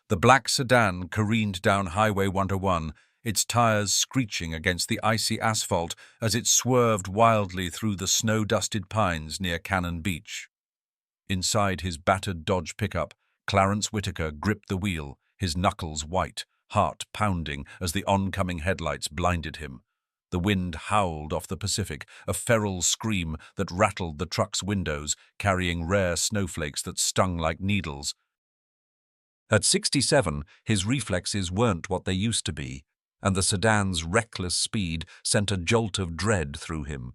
The black sedan careened down Highway 101, its tires screeching against the icy asphalt as it swerved wildly through the snow-dusted pines near Cannon Beach. Inside his battered Dodge pickup, Clarence Whitaker gripped the wheel, his knuckles white, heart pounding as the oncoming headlights blinded him. The wind howled off the Pacific, a feral scream that rattled the truck's windows, carrying rare snowflakes that stung like needles. At 67, his reflexes weren't what they used to be, and the sedan's reckless speed sent a jolt of dread through him.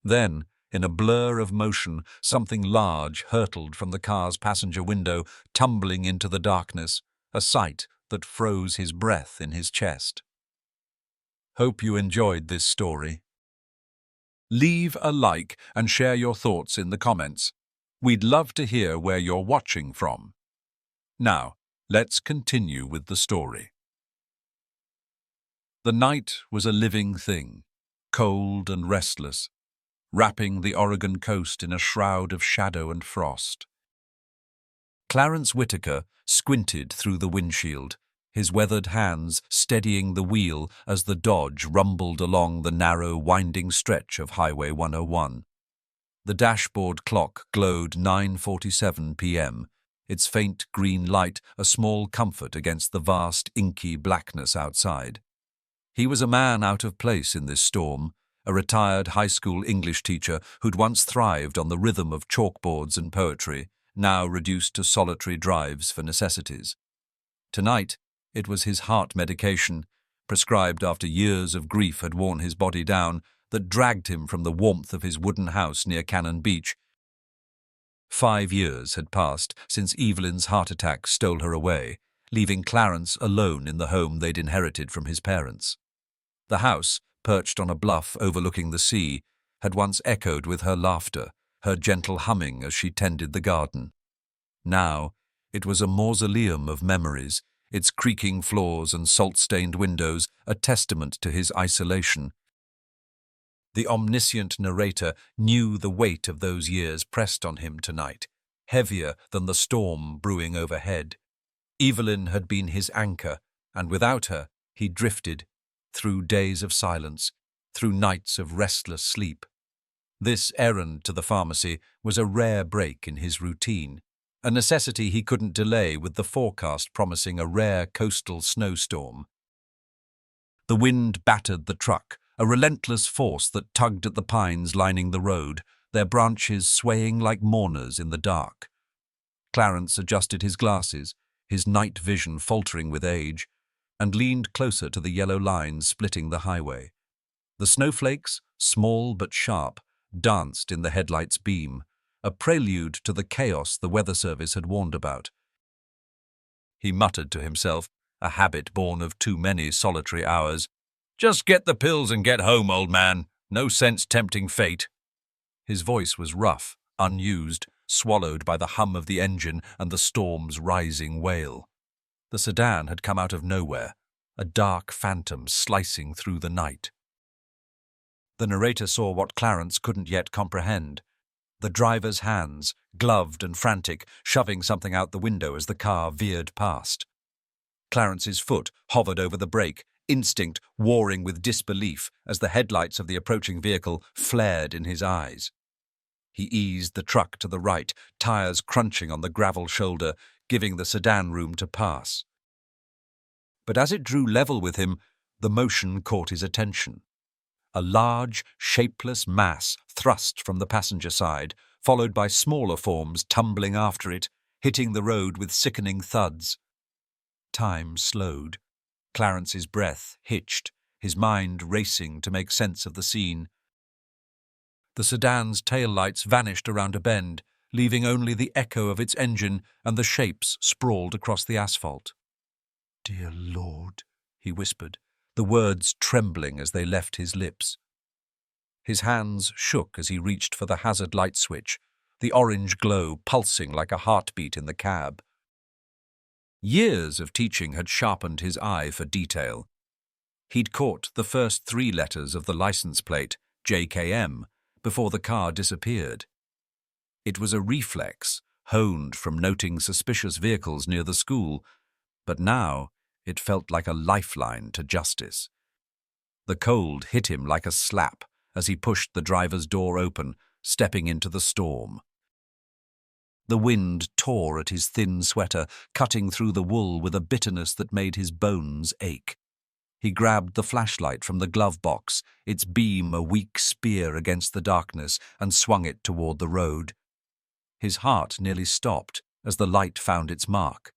Then, in a blur of motion, something large hurtled from the car's passenger window, tumbling into the darkness, a sight that froze his breath in his chest. Hope you enjoyed this story. Leave a like and share your thoughts in the comments. We'd love to hear where you're watching from. Now, let's continue with the story. The night was a living thing, cold and restless, wrapping the Oregon coast in a shroud of shadow and frost. Clarence Whitaker squinted through the windshield, his weathered hands steadying the wheel as the Dodge rumbled along the narrow, winding stretch of Highway 101. The dashboard clock glowed 9:47 p.m., its faint green light a small comfort against the vast, inky blackness outside. He was a man out of place in this storm, a retired high school English teacher who'd once thrived on the rhythm of chalkboards and poetry, now reduced to solitary drives for necessities. Tonight, it was his heart medication, prescribed after years of grief had worn his body down, that dragged him from the warmth of his wooden house near Cannon Beach. 5 years had passed since Evelyn's heart attack stole her away, leaving Clarence alone in the home they'd inherited from his parents. The house, perched on a bluff overlooking the sea, had once echoed with her laughter, her gentle humming as she tended the garden. Now, it was a mausoleum of memories, its creaking floors and salt-stained windows a testament to his isolation. The omniscient narrator knew the weight of those years pressed on him tonight, heavier than the storm brewing overhead. Evelyn had been his anchor, and without her, he drifted, through days of silence, through nights of restless sleep. This errand to the pharmacy was a rare break in his routine, a necessity he couldn't delay with the forecast promising a rare coastal snowstorm. The wind battered the truck, a relentless force that tugged at the pines lining the road, their branches swaying like mourners in the dark. Clarence adjusted his glasses, his night vision faltering with age, and leaned closer to the yellow lines splitting the highway. The snowflakes, small but sharp, danced in the headlight's beam, a prelude to the chaos the weather service had warned about. He muttered to himself, a habit born of too many solitary hours, "Just get the pills and get home, old man. No sense tempting fate." His voice was rough, unused, swallowed by the hum of the engine and the storm's rising wail. The sedan had come out of nowhere, a dark phantom slicing through the night. The narrator saw what Clarence couldn't yet comprehend. The driver's hands, gloved and frantic, shoving something out the window as the car veered past. Clarence's foot hovered over the brake, instinct warring with disbelief as the headlights of the approaching vehicle flared in his eyes. He eased the truck to the right, tires crunching on the gravel shoulder, giving the sedan room to pass. But as it drew level with him, the motion caught his attention. A large, shapeless mass thrust from the passenger side, followed by smaller forms tumbling after it, hitting the road with sickening thuds. Time slowed. Clarence's breath hitched, his mind racing to make sense of the scene. The sedan's taillights vanished around a bend, leaving only the echo of its engine and the shapes sprawled across the asphalt. "Dear Lord," he whispered, the words trembling as they left his lips. His hands shook as he reached for the hazard light switch, the orange glow pulsing like a heartbeat in the cab. Years of teaching had sharpened his eye for detail. He'd caught the first 3 letters of the license plate, JKM, before the car disappeared. It was a reflex, honed from noting suspicious vehicles near the school, But now it felt like a lifeline to justice. The cold hit him like a slap as he pushed the driver's door open, stepping into the storm. The wind tore at his thin sweater, cutting through the wool with a bitterness that made his bones ache. He grabbed the flashlight from the glove box, its beam a weak spear against the darkness, and swung it toward the road. His heart nearly stopped as the light found its mark.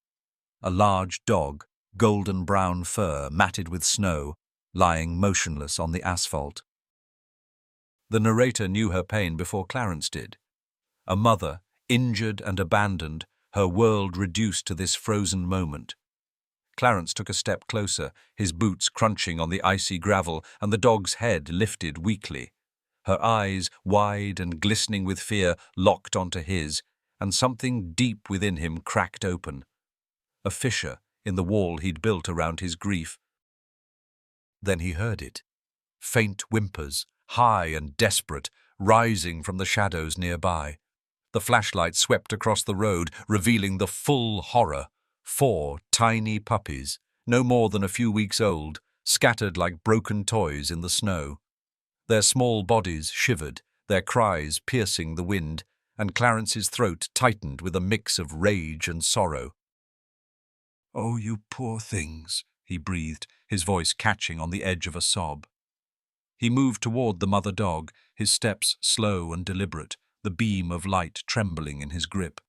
A large dog, golden-brown fur matted with snow, lying motionless on the asphalt. The narrator knew her pain before Clarence did. A mother, injured and abandoned, her world reduced to this frozen moment. Clarence took a step closer, his boots crunching on the icy gravel, and the dog's head lifted weakly. Her eyes, wide and glistening with fear, locked onto his, and something deep within him cracked open. A fissure in the wall he'd built around his grief. Then he heard it. Faint whimpers, high and desperate, rising from the shadows nearby. The flashlight swept across the road, revealing the full horror. 4 tiny puppies, no more than a few weeks old, scattered like broken toys in the snow. Their small bodies shivered, their cries piercing the wind, and Clarence's throat tightened with a mix of rage and sorrow. "Oh, you poor things," he breathed, his voice catching on the edge of a sob. He moved toward the mother dog, his steps slow and deliberate, the beam of light trembling in his grip.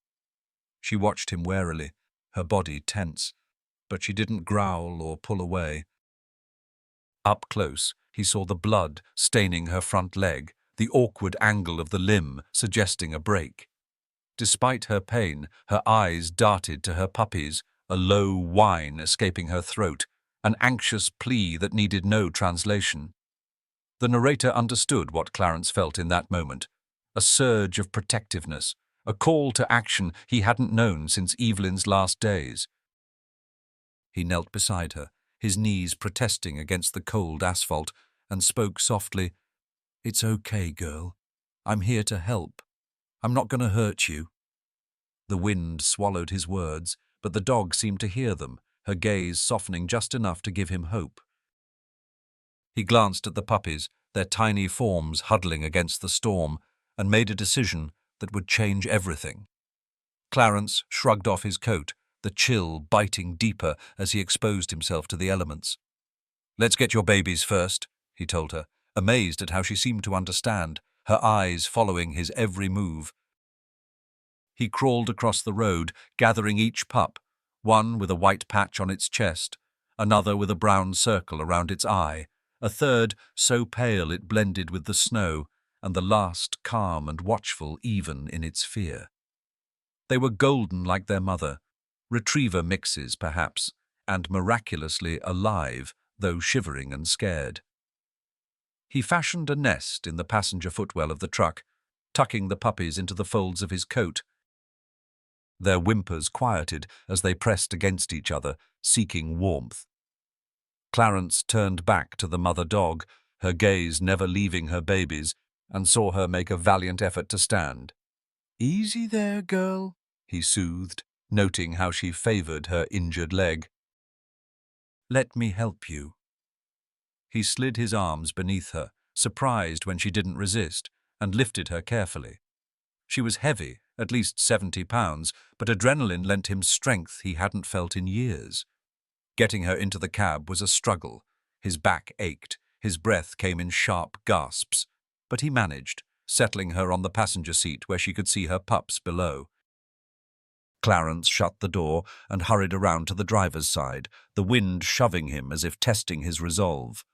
She watched him warily, her body tense, but she didn't growl or pull away. Up close, he saw the blood staining her front leg, the awkward angle of the limb suggesting a break. Despite her pain, her eyes darted to her puppies, a low whine escaping her throat, an anxious plea that needed no translation. The narrator understood what Clarence felt in that moment, a surge of protectiveness, a call to action he hadn't known since Evelyn's last days. He knelt beside her, his knees protesting against the cold asphalt, and spoke softly, "It's okay, girl. I'm here to help. I'm not going to hurt you." The wind swallowed his words, but the dog seemed to hear them, her gaze softening just enough to give him hope. He glanced at the puppies, their tiny forms huddling against the storm, and made a decision that would change everything. Clarence shrugged off his coat, the chill biting deeper as he exposed himself to the elements. "Let's get your babies first," he told her, amazed at how she seemed to understand, her eyes following his every move. He crawled across the road, gathering each pup, one with a white patch on its chest, another with a brown circle around its eye, a third so pale it blended with the snow, and the last calm and watchful even in its fear. They were golden like their mother, retriever mixes perhaps, and miraculously alive, though shivering and scared. He fashioned a nest in the passenger footwell of the truck, tucking the puppies into the folds of his coat. Their whimpers quieted as they pressed against each other, seeking warmth. Clarence turned back to the mother dog, her gaze never leaving her babies, and saw her make a valiant effort to stand. "Easy there, girl," he soothed, noting how she favored her injured leg. "Let me help you." He slid his arms beneath her, surprised when she didn't resist, and lifted her carefully. She was heavy, at least 70 pounds, but adrenaline lent him strength he hadn't felt in years. Getting her into the cab was a struggle. His back ached, his breath came in sharp gasps, but he managed, settling her on the passenger seat where she could see her pups below. Clarence shut the door and hurried around to the driver's side, the wind shoving him as if testing his resolve.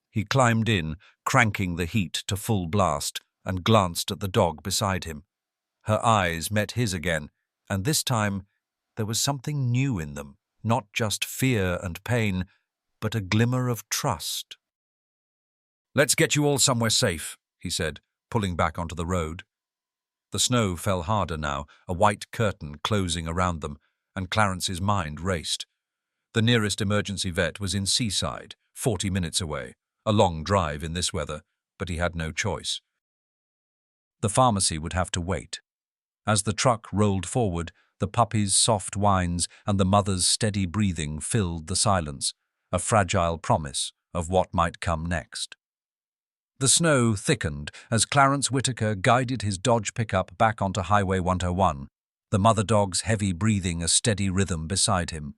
He climbed in, cranking the heat to full blast, and glanced at the dog beside him. Her eyes met his again, and this time there was something new in them, not just fear and pain, but a glimmer of trust. "Let's get you all somewhere safe," he said, pulling back onto the road. The snow fell harder now, a white curtain closing around them, and Clarence's mind raced. The nearest emergency vet was in Seaside, 40 minutes away, a long drive in this weather, but he had no choice. The pharmacy would have to wait. As the truck rolled forward, The puppy's soft whines and the mother's steady breathing filled the silence, a fragile promise of what might come next. The snow thickened as Clarence Whitaker guided his Dodge pickup back onto Highway 101, the mother dog's heavy breathing a steady rhythm beside him.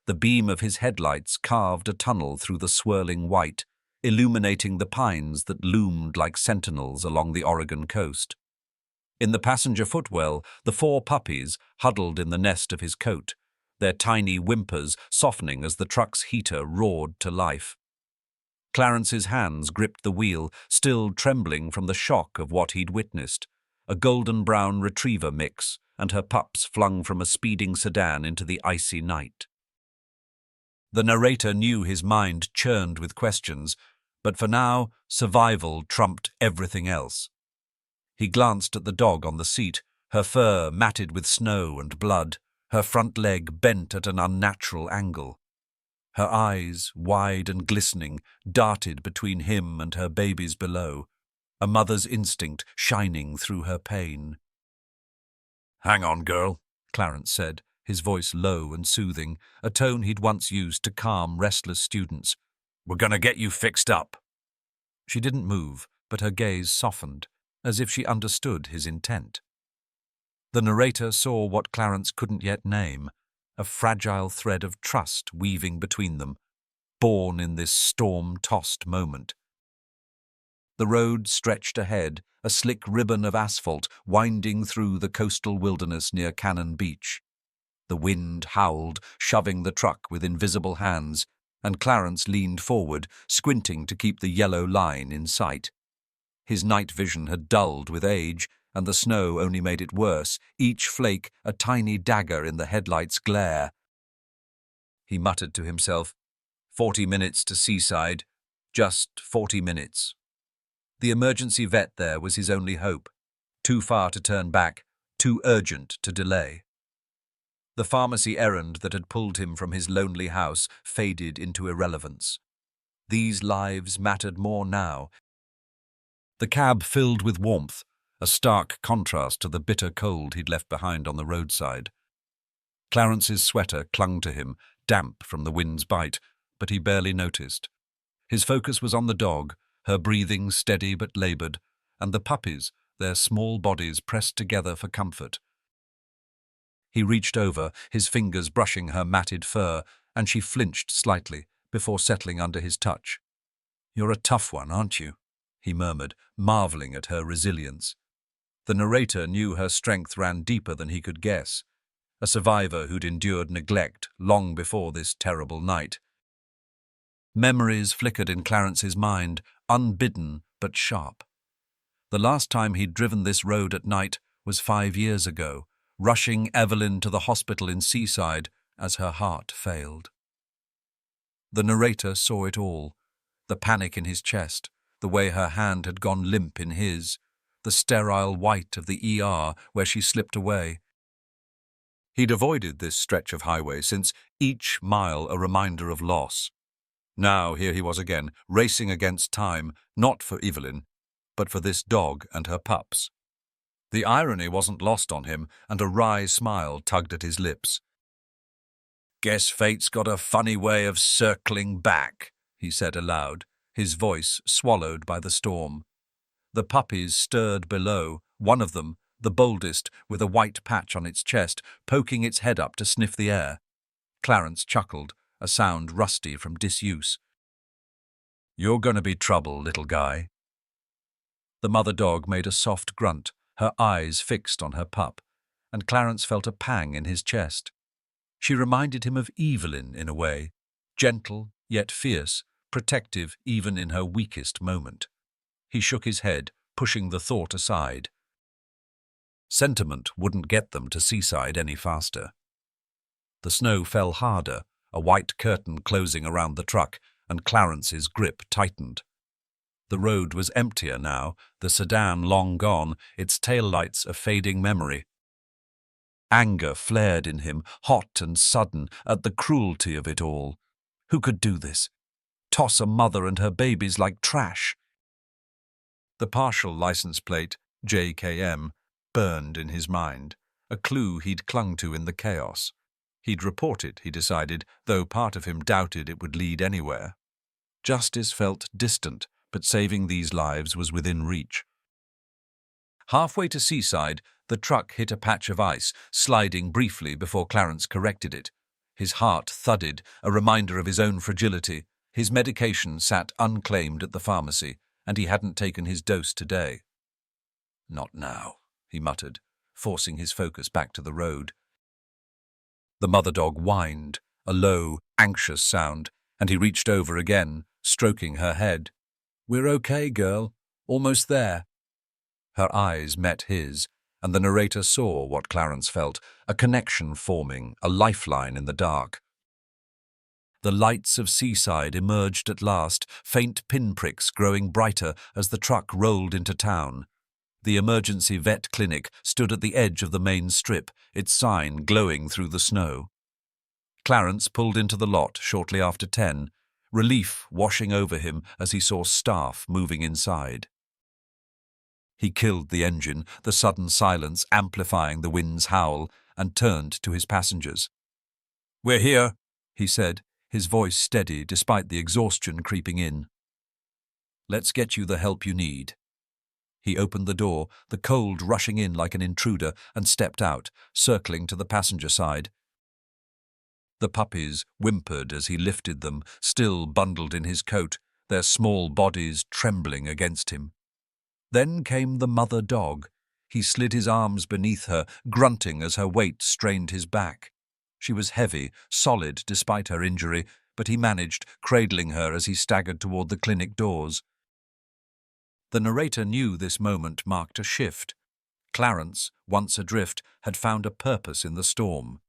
The beam of his headlights carved a tunnel through the swirling white, illuminating the pines that loomed like sentinels along the Oregon coast. In the passenger footwell, the 4 puppies huddled in the nest of his coat, their tiny whimpers softening as the truck's heater roared to life. Clarence's hands gripped the wheel, still trembling from the shock of what he'd witnessed, a golden-brown retriever mix and her pups flung from a speeding sedan into the icy night. The narrator knew his mind churned with questions, but for now, survival trumped everything else. He glanced at the dog on the seat, her fur matted with snow and blood, her front leg bent at an unnatural angle. Her eyes, wide and glistening, darted between him and her babies below, a mother's instinct shining through her pain. "Hang on, girl," Clarence said, his voice low and soothing, a tone he'd once used to calm restless students. "We're gonna get you fixed up." She didn't move, but her gaze softened, as if she understood his intent. The narrator saw what Clarence couldn't yet name, a fragile thread of trust weaving between them, born in this storm-tossed moment. The road stretched ahead, a slick ribbon of asphalt winding through the coastal wilderness near Cannon Beach. The wind howled, shoving the truck with invisible hands, and Clarence leaned forward, squinting to keep the yellow line in sight. His night vision had dulled with age, and the snow only made it worse, each flake a tiny dagger in the headlight's glare. He muttered to himself, 40 minutes to Seaside, just 40 minutes. The emergency vet there was his only hope, too far to turn back, too urgent to delay. The pharmacy errand that had pulled him from his lonely house faded into irrelevance. These lives mattered more now. The cab filled with warmth, a stark contrast to the bitter cold he'd left behind on the roadside. Clarence's sweater clung to him, damp from the wind's bite, but he barely noticed. His focus was on the dog, her breathing steady but laboured, and the puppies, their small bodies pressed together for comfort. He reached over, his fingers brushing her matted fur, and she flinched slightly before settling under his touch. "You're a tough one, aren't you?" he murmured, marvelling at her resilience. The narrator knew her strength ran deeper than he could guess, a survivor who'd endured neglect long before this terrible night. Memories flickered in Clarence's mind, unbidden but sharp. The last time he'd driven this road at night was 5 years ago, rushing Evelyn to the hospital in Seaside as her heart failed. The narrator saw it all, the panic in his chest, the way her hand had gone limp in his, the sterile white of the ER where she slipped away. He'd avoided this stretch of highway since each mile a reminder of loss. Now here he was again, racing against time, not for Evelyn, but for this dog and her pups. The irony wasn't lost on him, and a wry smile tugged at his lips. "Guess fate's got a funny way of circling back," he said aloud, his voice swallowed by the storm. The puppies stirred below, one of them, the boldest, with a white patch on its chest, poking its head up to sniff the air. Clarence chuckled, a sound rusty from disuse. "You're going to be trouble, little guy." The mother dog made a soft grunt, her eyes fixed on her pup, and Clarence felt a pang in his chest. She reminded him of Evelyn in a way, gentle yet fierce, protective even in her weakest moment. He shook his head, pushing the thought aside. Sentiment wouldn't get them to Seaside any faster. The snow fell harder, a white curtain closing around the truck, and Clarence's grip tightened. The road was emptier now, the sedan long gone, its taillights a fading memory. Anger flared in him, hot and sudden, at the cruelty of it all. Who could do this? Toss a mother and her babies like trash? The partial license plate, JKM, burned in his mind, a clue he'd clung to in the chaos. He'd report it, he decided, though part of him doubted it would lead anywhere. Justice felt distant, but saving these lives was within reach. Halfway to Seaside, the truck hit a patch of ice, sliding briefly before Clarence corrected it. His heart thudded, a reminder of his own fragility. His medication sat unclaimed at the pharmacy, and he hadn't taken his dose today. "Not now," he muttered, forcing his focus back to the road. The mother dog whined, a low, anxious sound, and he reached over again, stroking her head. "We're okay, girl. Almost there." Her eyes met his, and the narrator saw what Clarence felt, a connection forming, a lifeline in the dark. The lights of Seaside emerged at last, faint pinpricks growing brighter as the truck rolled into town. The emergency vet clinic stood at the edge of the main strip, its sign glowing through the snow. Clarence pulled into the lot shortly after 10, relief washing over him as he saw staff moving inside. He killed the engine, the sudden silence amplifying the wind's howl, and turned to his passengers. "We're here," he said, his voice steady despite the exhaustion creeping in. "Let's get you the help you need." He opened the door, the cold rushing in like an intruder, and stepped out, circling to the passenger side. The puppies whimpered as he lifted them, still bundled in his coat, their small bodies trembling against him. Then came the mother dog. He slid his arms beneath her, grunting as her weight strained his back. She was heavy, solid despite her injury, but he managed, cradling her as he staggered toward the clinic doors. The narrator knew this moment marked a shift. Clarence, once adrift, had found a purpose in the storm.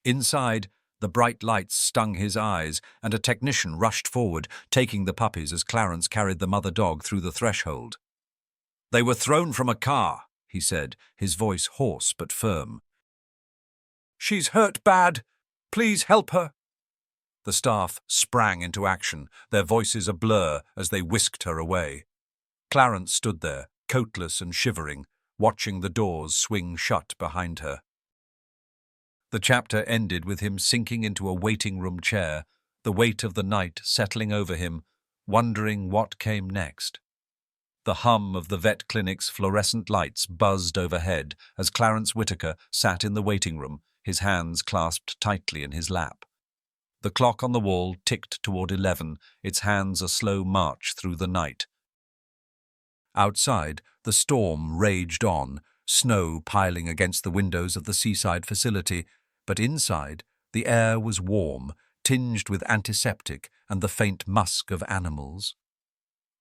Inside, the bright lights stung his eyes, and a technician rushed forward, taking the puppies as Clarence carried the mother dog through the threshold. "They were thrown from a car," he said, his voice hoarse but firm. "She's hurt bad. Please help her." The staff sprang into action, their voices a blur as they whisked her away. Clarence stood there, coatless and shivering, watching the doors swing shut behind her. The chapter ended with him sinking into a waiting room chair, the weight of the night settling over him, wondering what came next. The hum of the vet clinic's fluorescent lights buzzed overhead as Clarence Whitaker sat in the waiting room, his hands clasped tightly in his lap. The clock on the wall ticked toward 11, its hands a slow march through the night. Outside, the storm raged on, snow piling against the windows of the seaside facility, but inside, the air was warm, tinged with antiseptic and the faint musk of animals.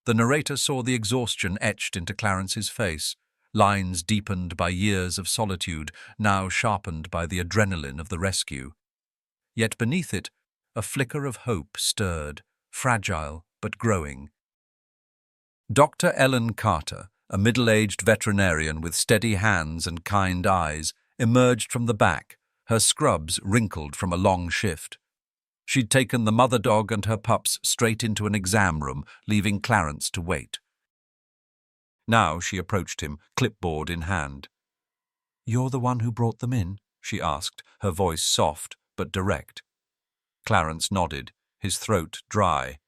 The narrator saw the exhaustion etched into Clarence's face, lines deepened by years of solitude, now sharpened by the adrenaline of the rescue. Yet beneath it, a flicker of hope stirred, fragile but growing. Dr. Ellen Carter, a middle-aged veterinarian with steady hands and kind eyes, emerged from the back, her scrubs wrinkled from a long shift. She'd taken the mother dog and her pups straight into an exam room, leaving Clarence to wait. Now she approached him, clipboard in hand. "You're the one who brought them in?" she asked, her voice soft but direct. Clarence nodded, his throat dry.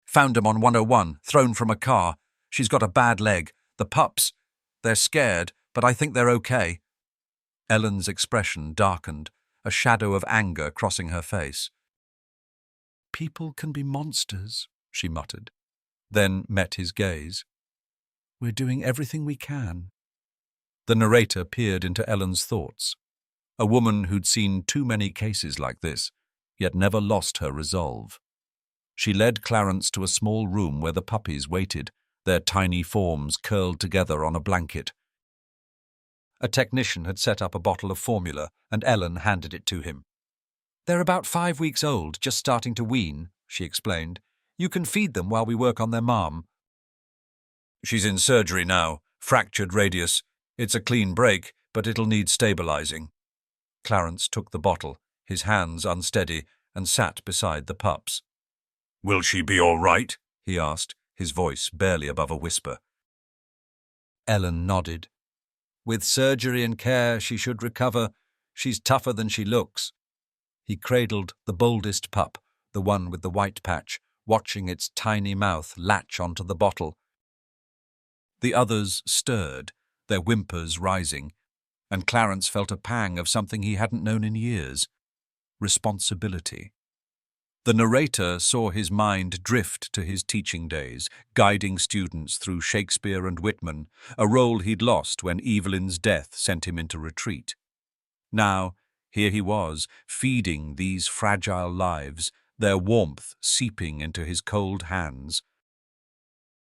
"Found 'em on 101, thrown from a car. She's got a bad leg. The pups, they're scared, but I think they're okay." Ellen's expression darkened, a shadow of anger crossing her face. "People can be monsters," she muttered, then met his gaze. "We're doing everything we can." The narrator peered into Ellen's thoughts, a woman who'd seen too many cases like this, yet never lost her resolve. She led Clarence to a small room where the puppies waited, their tiny forms curled together on a blanket. A technician had set up a bottle of formula, and Ellen handed it to him. "They're about 5 weeks old, just starting to wean," she explained. "You can feed them while we work on their mom." "She's in surgery now, fractured radius. It's a clean break, but it'll need stabilizing." Clarence took the bottle, his hands unsteady, and sat beside the pups. "Will she be all right?" he asked, his voice barely above a whisper. Ellen nodded. With surgery and care, she should recover. She's tougher than she looks. He cradled the boldest pup, the one with the white patch, watching its tiny mouth latch onto the bottle. The others stirred, their whimpers rising, and Clarence felt a pang of something he hadn't known in years: responsibility. The narrator saw his mind drift to his teaching days, guiding students through Shakespeare and Whitman, a role he'd lost when Evelyn's death sent him into retreat. Now, here he was, feeding these fragile lives, their warmth seeping into his cold hands.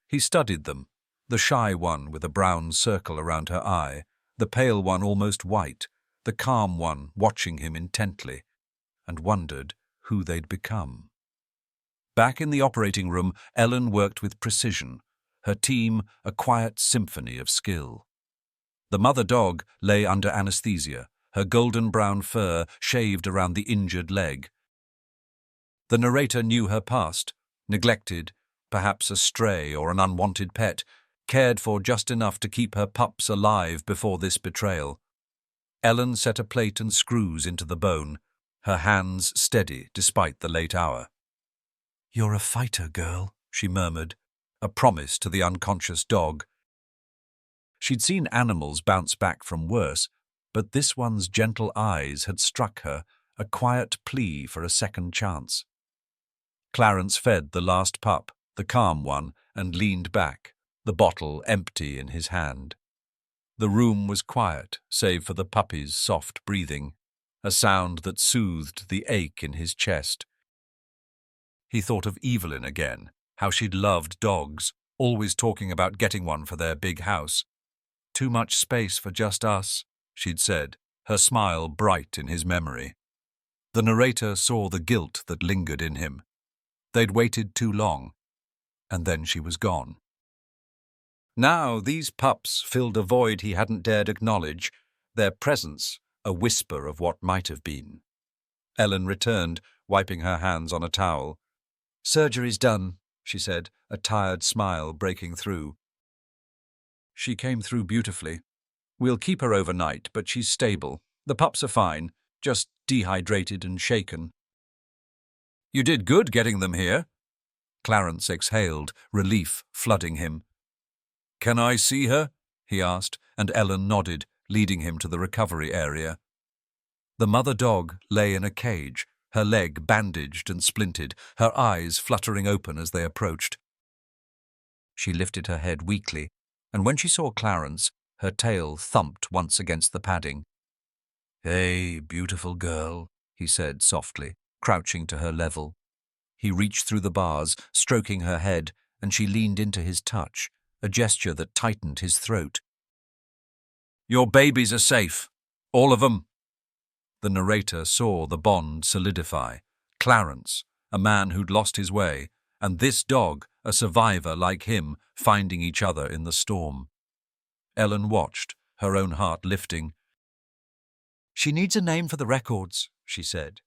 He studied them, the shy one with a brown circle around her eye, the pale one almost white, the calm one watching him intently, and wondered who they'd become. Back in the operating room, Ellen worked with precision, her team a quiet symphony of skill. The mother dog lay under anesthesia, her golden brown fur shaved around the injured leg. The narrator knew her past, neglected, perhaps a stray or an unwanted pet, cared for just enough to keep her pups alive before this betrayal. Ellen set a plate and screws into the bone, her hands steady despite the late hour. "You're a fighter, girl," she murmured, a promise to the unconscious dog. She'd seen animals bounce back from worse, but this one's gentle eyes had struck her, a quiet plea for a second chance. Clarence fed the last pup, the calm one, and leaned back, the bottle empty in his hand. The room was quiet, save for the puppy's soft breathing, a sound that soothed the ache in his chest. He thought of Evelyn again, how she'd loved dogs, always talking about getting one for their big house. "Too much space for just us," she'd said, her smile bright in his memory. The narrator saw the guilt that lingered in him. They'd waited too long, and then she was gone. Now these pups filled a void he hadn't dared acknowledge, their presence a whisper of what might have been. Ellen returned, wiping her hands on a towel. "Surgery's done," she said, a tired smile breaking through. "She came through beautifully. We'll keep her overnight, but she's stable. The pups are fine, just dehydrated and shaken." "You did good getting them here." Clarence exhaled, relief flooding him. "Can I see her?" he asked, and Ellen nodded, leading him to the recovery area. The mother dog lay in a cage, her leg bandaged and splinted, her eyes fluttering open as they approached. She lifted her head weakly, and when she saw Clarence, her tail thumped once against the padding. "Hey, beautiful girl," he said softly, crouching to her level. He reached through the bars, stroking her head, and she leaned into his touch, a gesture that tightened his throat. "Your babies are safe. All of them." The narrator saw the bond solidify. Clarence, a man who'd lost his way, and this dog, a survivor like him, finding each other in the storm. Ellen watched, her own heart lifting. "She needs a name for the records," she said.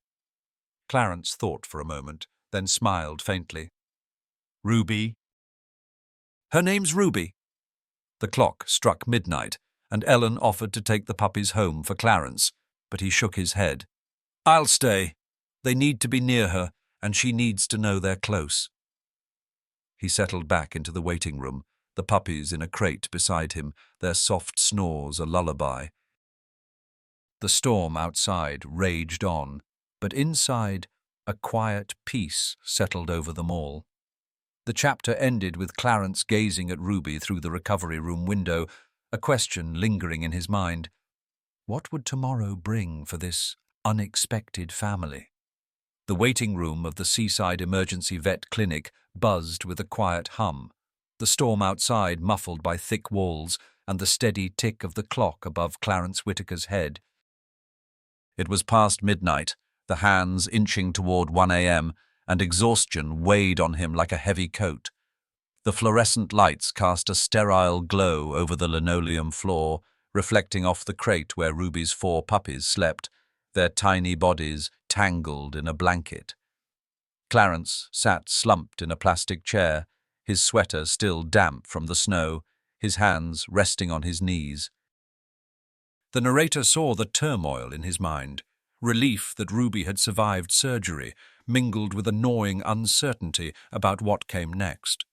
Clarence thought for a moment, then smiled faintly. "Ruby?" "Her name's Ruby." The clock struck midnight, and Ellen offered to take the puppies home for Clarence, but he shook his head. "I'll stay. They need to be near her, and she needs to know they're close." He settled back into the waiting room, the puppies in a crate beside him, their soft snores a lullaby. The storm outside raged on, but inside, a quiet peace settled over them all. The chapter ended with Clarence gazing at Ruby through the recovery room window, a question lingering in his mind. What would tomorrow bring for this unexpected family? The waiting room of the Seaside Emergency Vet Clinic buzzed with a quiet hum, the storm outside muffled by thick walls and the steady tick of the clock above Clarence Whitaker's head. It was past midnight, the hands inching toward 1 a.m., and exhaustion weighed on him like a heavy coat. The fluorescent lights cast a sterile glow over the linoleum floor, reflecting off the crate where Ruby's 4 puppies slept, their tiny bodies tangled in a blanket. Clarence sat slumped in a plastic chair, his sweater still damp from the snow, his hands resting on his knees. The narrator saw the turmoil in his mind, relief that Ruby had survived surgery, mingled with a gnawing uncertainty about what came next.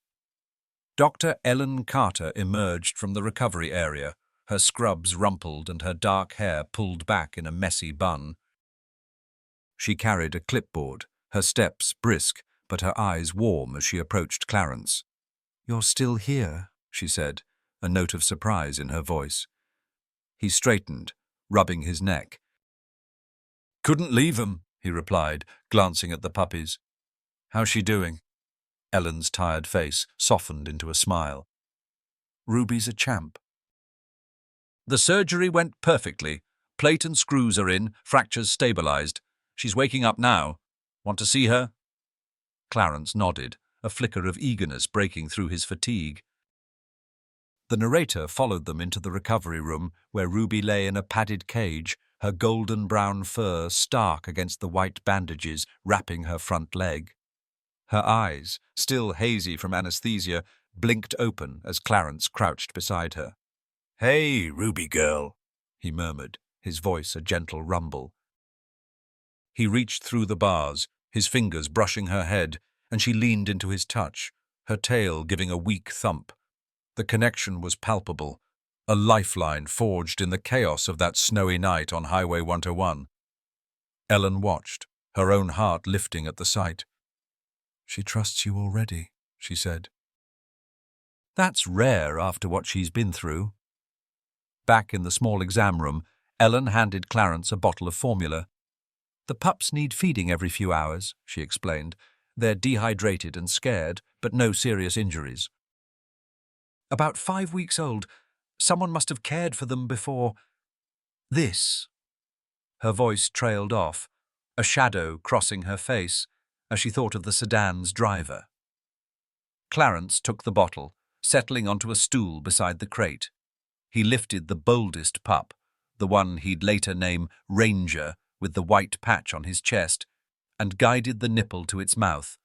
Dr. Ellen Carter emerged from the recovery area, her scrubs rumpled and her dark hair pulled back in a messy bun. She carried a clipboard, her steps brisk, but her eyes warm as she approached Clarence. "You're still here," she said, a note of surprise in her voice. He straightened, rubbing his neck. "Couldn't leave 'em," he replied, glancing at the puppies. "How's she doing?" Ellen's tired face softened into a smile. "Ruby's a champ." "The surgery went perfectly. Plate and screws are in, fractures stabilized. She's waking up now. Want to see her?" Clarence nodded, a flicker of eagerness breaking through his fatigue. The narrator followed them into the recovery room, where Ruby lay in a padded cage, her golden-brown fur stark against the white bandages wrapping her front leg. Her eyes, still hazy from anesthesia, blinked open as Clarence crouched beside her. "Hey, Ruby girl," he murmured, his voice a gentle rumble. He reached through the bars, his fingers brushing her head, and she leaned into his touch, her tail giving a weak thump. The connection was palpable, a lifeline forged in the chaos of that snowy night on Highway 101. Ellen watched, her own heart lifting at the sight. "She trusts you already," she said. "That's rare after what she's been through." Back in the small exam room, Ellen handed Clarence a bottle of formula. "The pups need feeding every few hours," she explained. "They're dehydrated and scared, but no serious injuries." "About 5 weeks old. Someone must have cared for them before this." Her voice trailed off, a shadow crossing her face as she thought of the sedan's driver. Clarence took the bottle, settling onto a stool beside the crate. He lifted the boldest pup, the one he'd later name Ranger, with the white patch on his chest, and guided the nipple to its mouth.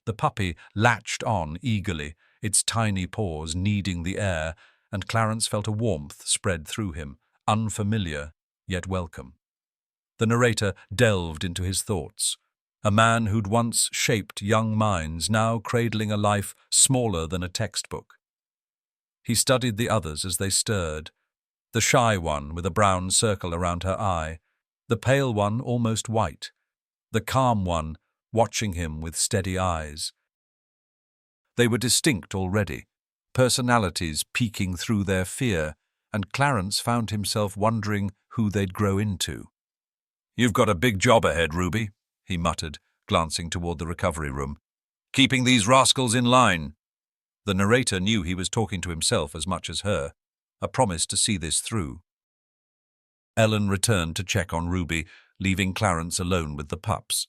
The puppy latched on eagerly, its tiny paws kneading the air, and Clarence felt a warmth spread through him, unfamiliar yet welcome. The narrator delved into his thoughts. A man who'd once shaped young minds, now cradling a life smaller than a textbook. He studied the others as they stirred. The shy one with a brown circle around her eye, the pale one almost white, the calm one watching him with steady eyes. They were distinct already, personalities peeking through their fear, and Clarence found himself wondering who they'd grow into. "You've got a big job ahead, Ruby," he muttered, glancing toward the recovery room. "Keeping these rascals in line." The narrator knew he was talking to himself as much as her, a promise to see this through. Ellen returned to check on Ruby, leaving Clarence alone with the pups.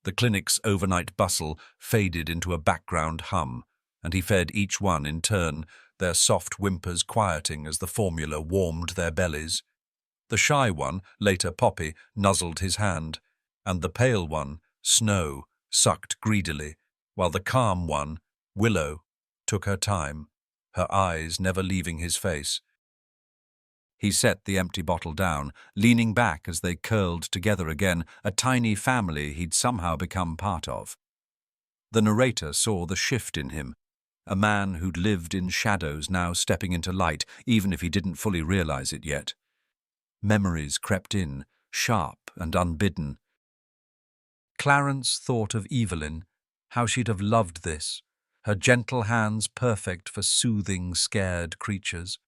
The clinic's overnight bustle faded into a background hum, and he fed each one in turn, their soft whimpers quieting as the formula warmed their bellies. The shy one, later Poppy, nuzzled his hand, and the pale one, Snow, sucked greedily, while the calm one, Willow, took her time, her eyes never leaving his face. He set the empty bottle down, leaning back as they curled together again, a tiny family he'd somehow become part of. The narrator saw the shift in him, a man who'd lived in shadows now stepping into light, even if he didn't fully realize it yet. Memories crept in, sharp and unbidden. Clarence thought of Evelyn, how she'd have loved this, her gentle hands perfect for soothing scared creatures.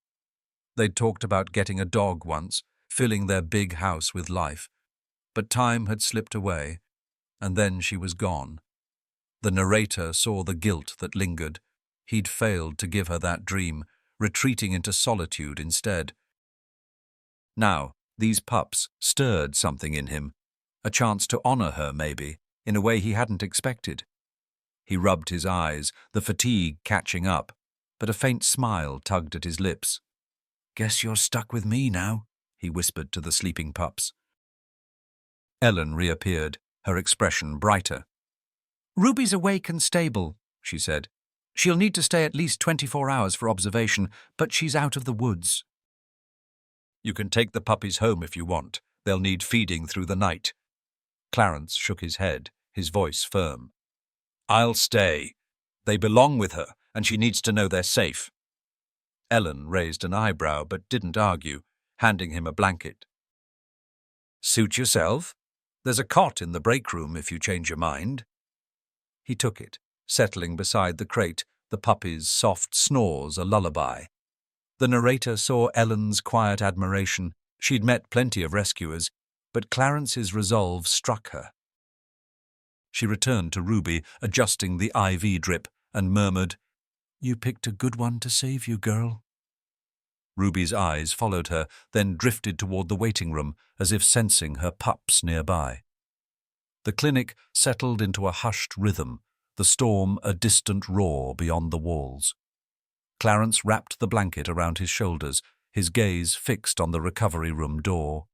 They'd talked about getting a dog once, filling their big house with life. But time had slipped away, and then she was gone. The narrator saw the guilt that lingered. He'd failed to give her that dream, retreating into solitude instead. Now, these pups stirred something in him, a chance to honor her maybe, in a way he hadn't expected. He rubbed his eyes, the fatigue catching up, but a faint smile tugged at his lips. "Guess you're stuck with me now," he whispered to the sleeping pups. Ellen reappeared, her expression brighter. "Ruby's awake and stable," she said. "She'll need to stay at least 24 hours for observation, but she's out of the woods." You can take the puppies home if you want. They'll need feeding through the night. Clarence shook his head, his voice firm. I'll stay. They belong with her, and she needs to know they're safe. Ellen raised an eyebrow but didn't argue, handing him a blanket. Suit yourself. There's a cot in the break room if you change your mind. He took it, settling beside the crate, the puppy's soft snores a lullaby. The narrator saw Ellen's quiet admiration. She'd met plenty of rescuers, but Clarence's resolve struck her. She returned to Ruby, adjusting the IV drip, and murmured, You picked a good one to save you, girl. Ruby's eyes followed her, then drifted toward the waiting room, as if sensing her pups nearby. The clinic settled into a hushed rhythm, the storm a distant roar beyond the walls. Clarence wrapped the blanket around his shoulders, his gaze fixed on the recovery room door.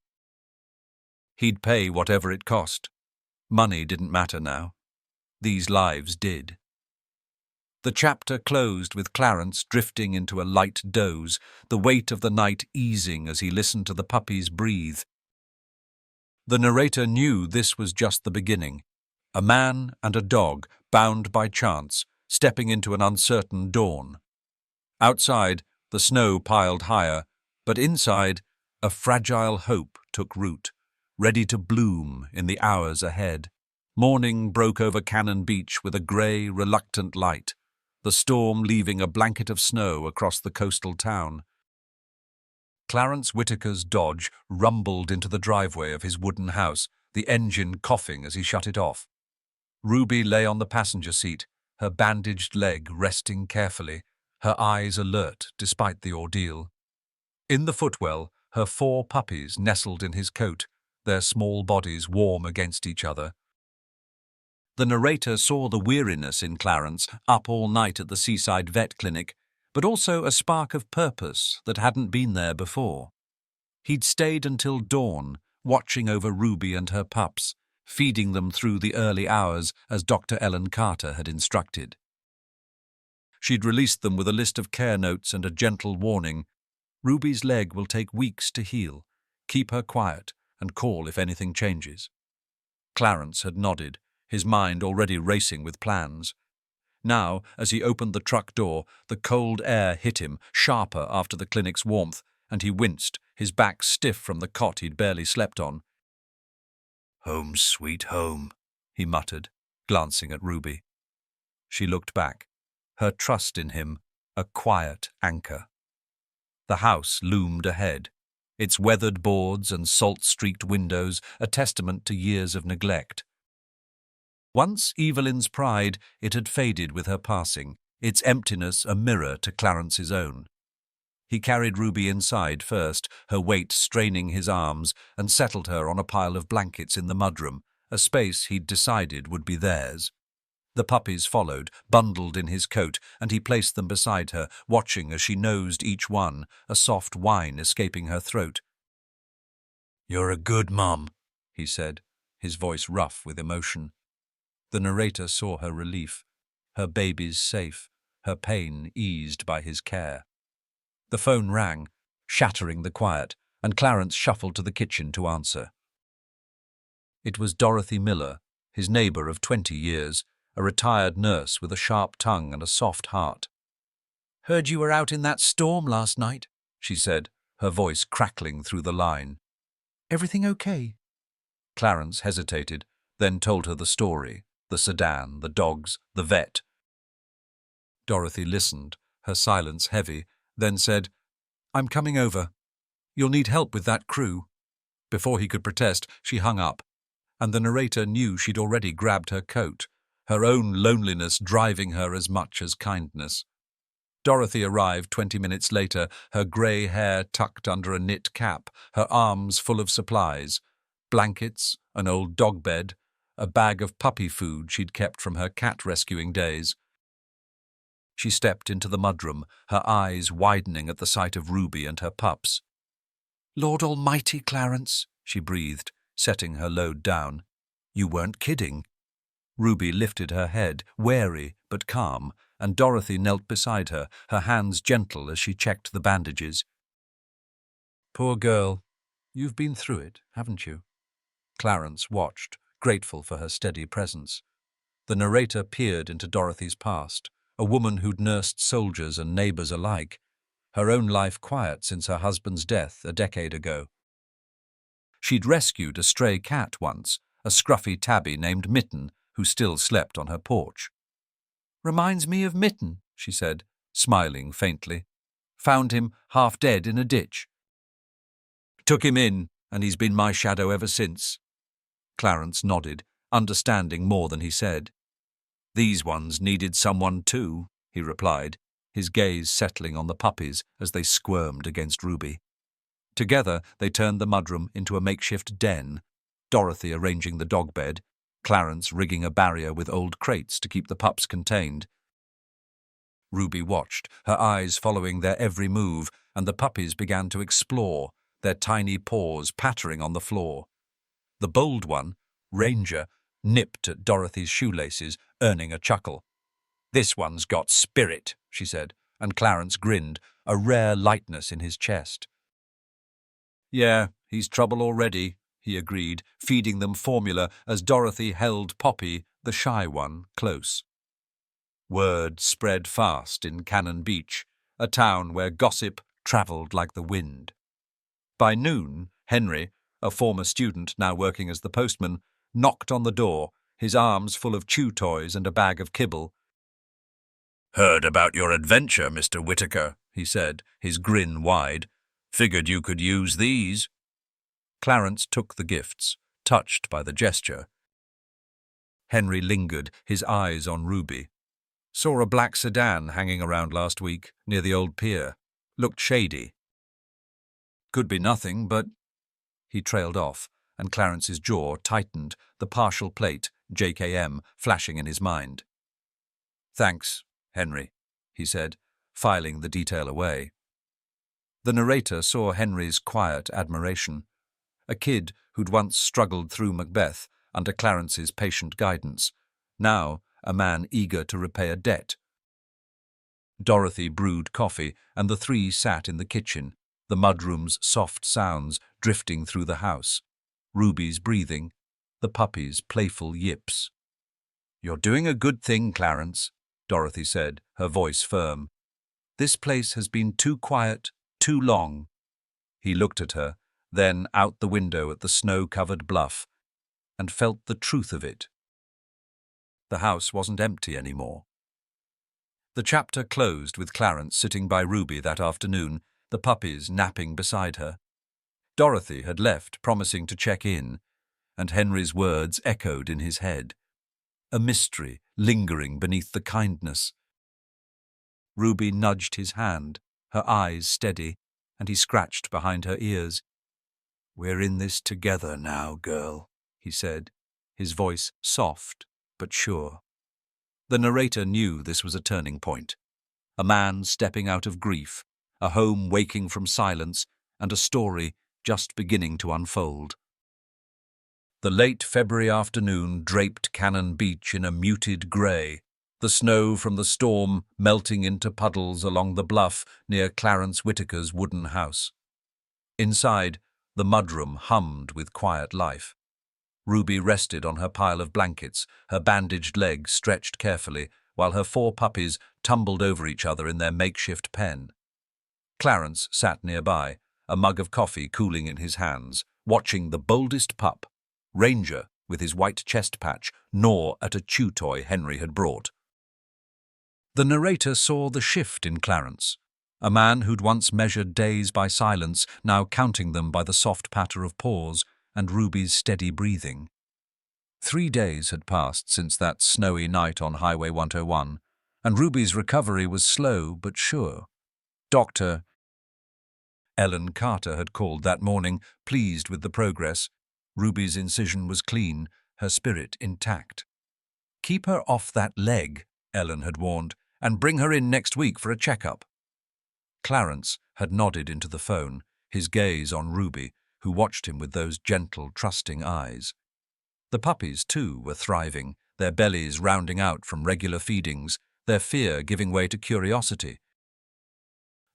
He'd pay whatever it cost. Money didn't matter now. These lives did. The chapter closed with Clarence drifting into a light doze, the weight of the night easing as he listened to the puppies breathe. The narrator knew this was just the beginning. A man and a dog, bound by chance, stepping into an uncertain dawn. Outside, the snow piled higher, but inside, a fragile hope took root, ready to bloom in the hours ahead. Morning broke over Cannon Beach with a grey, reluctant light, the storm leaving a blanket of snow across the coastal town. Clarence Whitaker's Dodge rumbled into the driveway of his wooden house, the engine coughing as he shut it off. Ruby lay on the passenger seat, her bandaged leg resting carefully, her eyes alert despite the ordeal. In the footwell, her 4 puppies nestled in his coat, their small bodies warm against each other. The narrator saw the weariness in Clarence, up all night at the seaside vet clinic, but also a spark of purpose that hadn't been there before. He'd stayed until dawn, watching over Ruby and her pups, feeding them through the early hours as Dr. Ellen Carter had instructed. She'd released them with a list of care notes and a gentle warning. Ruby's leg will take weeks to heal. Keep her quiet and call if anything changes. Clarence had nodded, his mind already racing with plans. Now, as he opened the truck door, the cold air hit him, sharper after the clinic's warmth, and he winced, his back stiff from the cot he'd barely slept on. Home, sweet home, he muttered, glancing at Ruby. She looked back, her trust in him a quiet anchor. The house loomed ahead, its weathered boards and salt-streaked windows a testament to years of neglect. Once Evelyn's pride, it had faded with her passing, its emptiness a mirror to Clarence's own. He carried Ruby inside first, her weight straining his arms, and settled her on a pile of blankets in the mudroom, a space he'd decided would be theirs. The puppies followed, bundled in his coat, and he placed them beside her, watching as she nosed each one, a soft whine escaping her throat. "You're a good mum," he said, his voice rough with emotion. The narrator saw her relief, her babies safe, her pain eased by his care. The phone rang, shattering the quiet, and Clarence shuffled to the kitchen to answer. It was Dorothy Miller, his neighbour of 20 years, a retired nurse with a sharp tongue and a soft heart. "Heard you were out in that storm last night," she said, her voice crackling through the line. "Everything okay?" Clarence hesitated, then told her the story, the sedan, the dogs, the vet. Dorothy listened, her silence heavy, then said, "I'm coming over. You'll need help with that crew." Before he could protest, she hung up, and the narrator knew she'd already grabbed her coat, her own loneliness driving her as much as kindness. Dorothy arrived 20 minutes later, her grey hair tucked under a knit cap, her arms full of supplies, blankets, an old dog bed, a bag of puppy food she'd kept from her cat rescuing days. She stepped into the mudroom, her eyes widening at the sight of Ruby and her pups. "Lord Almighty, Clarence," she breathed, setting her load down. "You weren't kidding." Ruby lifted her head, wary but calm, and Dorothy knelt beside her, her hands gentle as she checked the bandages. Poor girl. You've been through it, haven't you? Clarence watched, grateful for her steady presence. The narrator peered into Dorothy's past, a woman who'd nursed soldiers and neighbors alike, her own life quiet since her husband's death a decade ago. She'd rescued a stray cat once, a scruffy tabby named Mitten, who still slept on her porch. "Reminds me of Mitten," she said, smiling faintly. "Found him half dead in a ditch. Took him in, and he's been my shadow ever since." Clarence nodded, understanding more than he said. "These ones needed someone too," he replied, his gaze settling on the puppies as they squirmed against Ruby. Together they turned the mudroom into a makeshift den, Dorothy arranging the dog bed, Clarence rigging a barrier with old crates to keep the pups contained. Ruby watched, her eyes following their every move, and the puppies began to explore, their tiny paws pattering on the floor. The bold one, Ranger, nipped at Dorothy's shoelaces, earning a chuckle. "This one's got spirit," she said, and Clarence grinned, a rare lightness in his chest. "Yeah, he's trouble already," he agreed, feeding them formula as Dorothy held Poppy, the shy one, close. Word spread fast in Cannon Beach, a town where gossip travelled like the wind. By noon, Henry, a former student now working as the postman, knocked on the door, his arms full of chew toys and a bag of kibble. "Heard about your adventure, Mr. Whitaker," he said, his grin wide. "Figured you could use these." Clarence took the gifts, touched by the gesture. Henry lingered, his eyes on Ruby. "Saw a black sedan hanging around last week, near the old pier. Looked shady." "Could be nothing, but—" He trailed off, and Clarence's jaw tightened, the partial plate, JKM, flashing in his mind. "Thanks, Henry," he said, filing the detail away. The narrator saw Henry's quiet admiration. A kid who'd once struggled through Macbeth under Clarence's patient guidance, now a man eager to repay a debt. Dorothy brewed coffee, and the three sat in the kitchen, the mudroom's soft sounds drifting through the house, Ruby's breathing, the puppy's playful yips. "You're doing a good thing, Clarence," Dorothy said, her voice firm. "This place has been too quiet, too long." He looked at her, then out the window at the snow-covered bluff, and felt the truth of it. The house wasn't empty anymore. The chapter closed with Clarence sitting by Ruby that afternoon, the puppies napping beside her. Dorothy had left, promising to check in, and Henry's words echoed in his head. A mystery lingering beneath the kindness. Ruby nudged his hand, her eyes steady, and he scratched behind her ears. "We're in this together now, girl," he said, his voice soft but sure. The narrator knew this was a turning point. A man stepping out of grief, a home waking from silence, and a story just beginning to unfold. The late February afternoon draped Cannon Beach in a muted grey, the snow from the storm melting into puddles along the bluff near Clarence Whitaker's wooden house. Inside, the mudroom hummed with quiet life. Ruby rested on her pile of blankets, her bandaged leg stretched carefully, while her 4 puppies tumbled over each other in their makeshift pen. Clarence sat nearby, a mug of coffee cooling in his hands, watching the boldest pup, Ranger, with his white chest patch, gnaw at a chew toy Henry had brought. The narrator saw the shift in Clarence, a man who'd once measured days by silence, now counting them by the soft patter of paws and Ruby's steady breathing. 3 days had passed since that snowy night on Highway 101, and Ruby's recovery was slow but sure. Dr. Ellen Carter had called that morning, pleased with the progress. Ruby's incision was clean, her spirit intact. "Keep her off that leg," Ellen had warned, "and bring her in next week for a checkup." Clarence had nodded into the phone, his gaze on Ruby, who watched him with those gentle, trusting eyes. The puppies, too, were thriving, their bellies rounding out from regular feedings, their fear giving way to curiosity.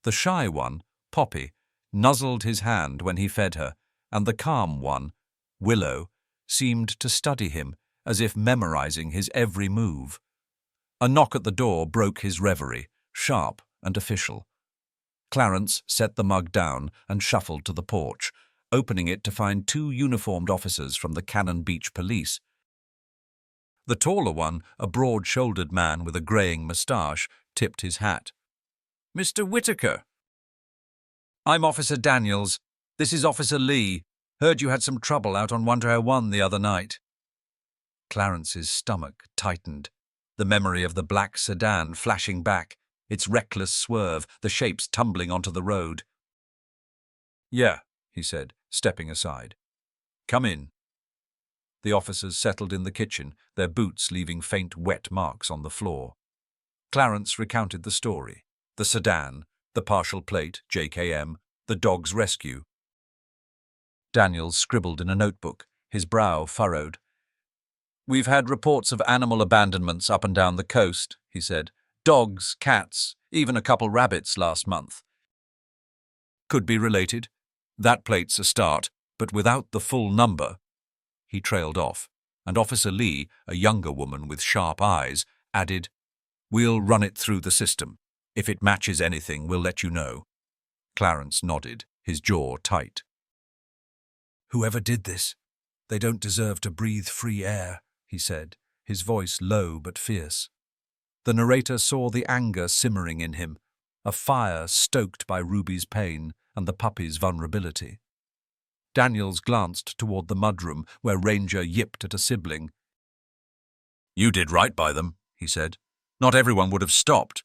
The shy one, Poppy, nuzzled his hand when he fed her, and the calm one, Willow, seemed to study him, as if memorizing his every move. A knock at the door broke his reverie, sharp and official. Clarence set the mug down and shuffled to the porch, opening it to find two uniformed officers from the Cannon Beach Police. The taller one, a broad-shouldered man with a greying moustache, tipped his hat. "Mr. Whitaker." "I'm Officer Daniels. This is Officer Lee. Heard you had some trouble out on 101 the other night." Clarence's stomach tightened, the memory of the black sedan flashing back, its reckless swerve, the shapes tumbling onto the road. "Yeah," he said, stepping aside. "Come in." The officers settled in the kitchen, their boots leaving faint wet marks on the floor. Clarence recounted the story: the sedan, the partial plate, JKM, the dog's rescue. Daniels scribbled in a notebook, his brow furrowed. "We've had reports of animal abandonments up and down the coast," he said. "Dogs, cats, even a couple rabbits last month." "Could be related. That plate's a start, but without the full number." He trailed off, and Officer Lee, a younger woman with sharp eyes, added, "We'll run it through the system. If it matches anything, we'll let you know." Clarence nodded, his jaw tight. "Whoever did this, they don't deserve to breathe free air," he said, his voice low but fierce. The narrator saw the anger simmering in him, a fire stoked by Ruby's pain and the puppy's vulnerability. Daniels glanced toward the mudroom where Ranger yipped at a sibling. "You did right by them," he said. "Not everyone would have stopped."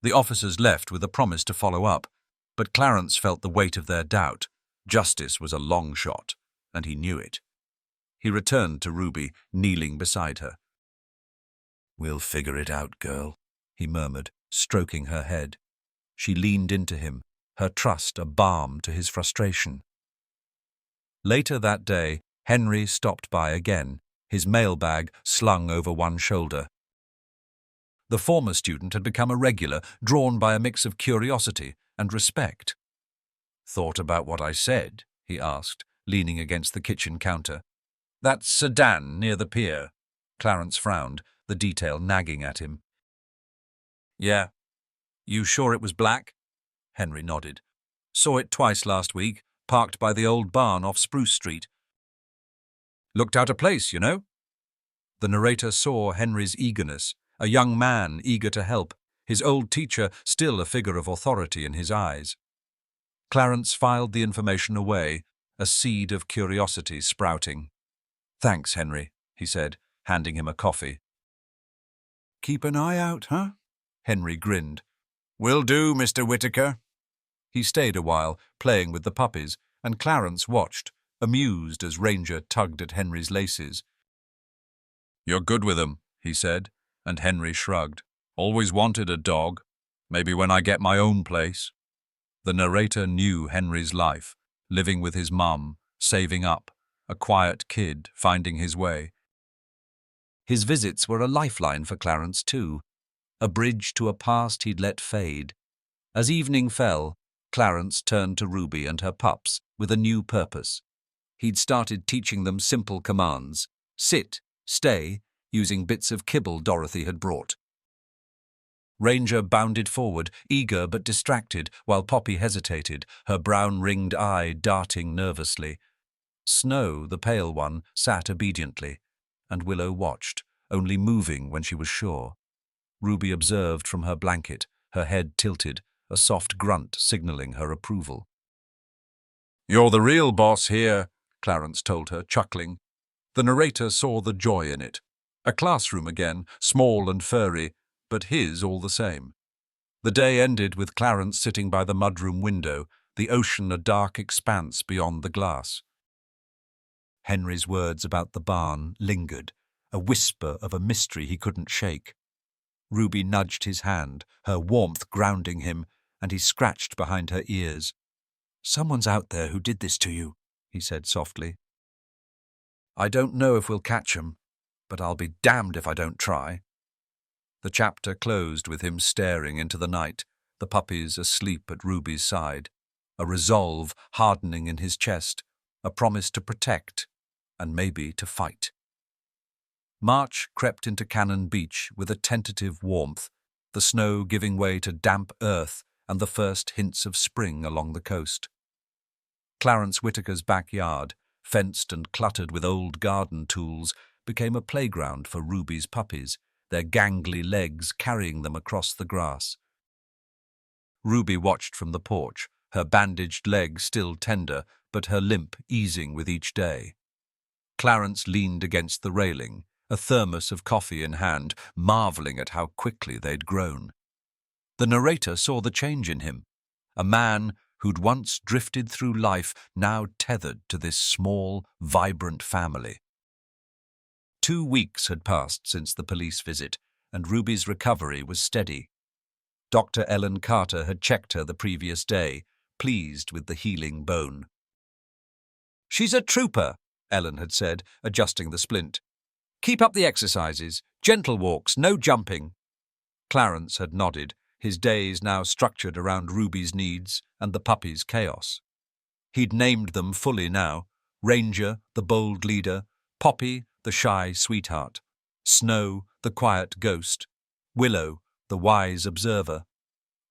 The officers left with a promise to follow up, but Clarence felt the weight of their doubt. Justice was a long shot, and he knew it. He returned to Ruby, kneeling beside her. "We'll figure it out, girl," he murmured, stroking her head. She leaned into him, her trust a balm to his frustration. Later that day, Henry stopped by again, his mailbag slung over one shoulder. The former student had become a regular, drawn by a mix of curiosity and respect. "Thought about what I said?" he asked, leaning against the kitchen counter. "That sedan near the pier." Clarence frowned, the detail nagging at him. "Yeah. You sure it was black?" Henry nodded. "Saw it twice last week, parked by the old barn off Spruce Street. Looked out of place, you know." The narrator saw Henry's eagerness, a young man eager to help, his old teacher still a figure of authority in his eyes. Clarence filed the information away, a seed of curiosity sprouting. "Thanks, Henry," he said, handing him a coffee. "Keep an eye out, huh?" Henry grinned. "Will do, Mr. Whitaker." He stayed a while, playing with the puppies, and Clarence watched, amused as Ranger tugged at Henry's laces. "You're good with them," he said, and Henry shrugged. "Always wanted a dog. Maybe when I get my own place." The narrator knew Henry's life, living with his mum, saving up, a quiet kid finding his way. His visits were a lifeline for Clarence too, a bridge to a past he'd let fade. As evening fell, Clarence turned to Ruby and her pups with a new purpose. He'd started teaching them simple commands: sit, stay, using bits of kibble Dorothy had brought. Ranger bounded forward, eager but distracted, while Poppy hesitated, her brown-ringed eye darting nervously. Snow, the pale one, sat obediently, and Willow watched, only moving when she was sure. Ruby observed from her blanket, her head tilted, a soft grunt signaling her approval. "You're the real boss here," Clarence told her, chuckling. The narrator saw the joy in it. A classroom again, small and furry, but his all the same. The day ended with Clarence sitting by the mudroom window, the ocean a dark expanse beyond the glass. Henry's words about the barn lingered, a whisper of a mystery he couldn't shake. Ruby nudged his hand, her warmth grounding him, and he scratched behind her ears. "Someone's out there who did this to you," he said softly. "I don't know if we'll catch 'em, but I'll be damned if I don't try." The chapter closed with him staring into the night, the puppies asleep at Ruby's side. a resolve hardening in his chest, a promise to protect and maybe to fight. March crept into Cannon Beach with a tentative warmth, the snow giving way to damp earth and the first hints of spring along the coast. Clarence Whitaker's backyard, fenced and cluttered with old garden tools, became a playground for Ruby's puppies, their gangly legs carrying them across the grass. Ruby watched from the porch, her bandaged leg still tender, but her limp easing with each day. Clarence leaned against the railing, a thermos of coffee in hand, marveling at how quickly they'd grown. The narrator saw the change in him, a man who'd once drifted through life, now tethered to this small, vibrant family. 2 weeks had passed since the police visit, and Ruby's recovery was steady. Dr. Ellen Carter had checked her the previous day, pleased with the healing bone. "She's a trooper," Ellen had said, adjusting the splint. "Keep up the exercises, gentle walks, no jumping." Clarence had nodded, his days now structured around Ruby's needs and the puppy's chaos. He'd named them fully now: Ranger, the bold leader; Poppy, the shy sweetheart; Snow, the quiet ghost; Willow, the wise observer.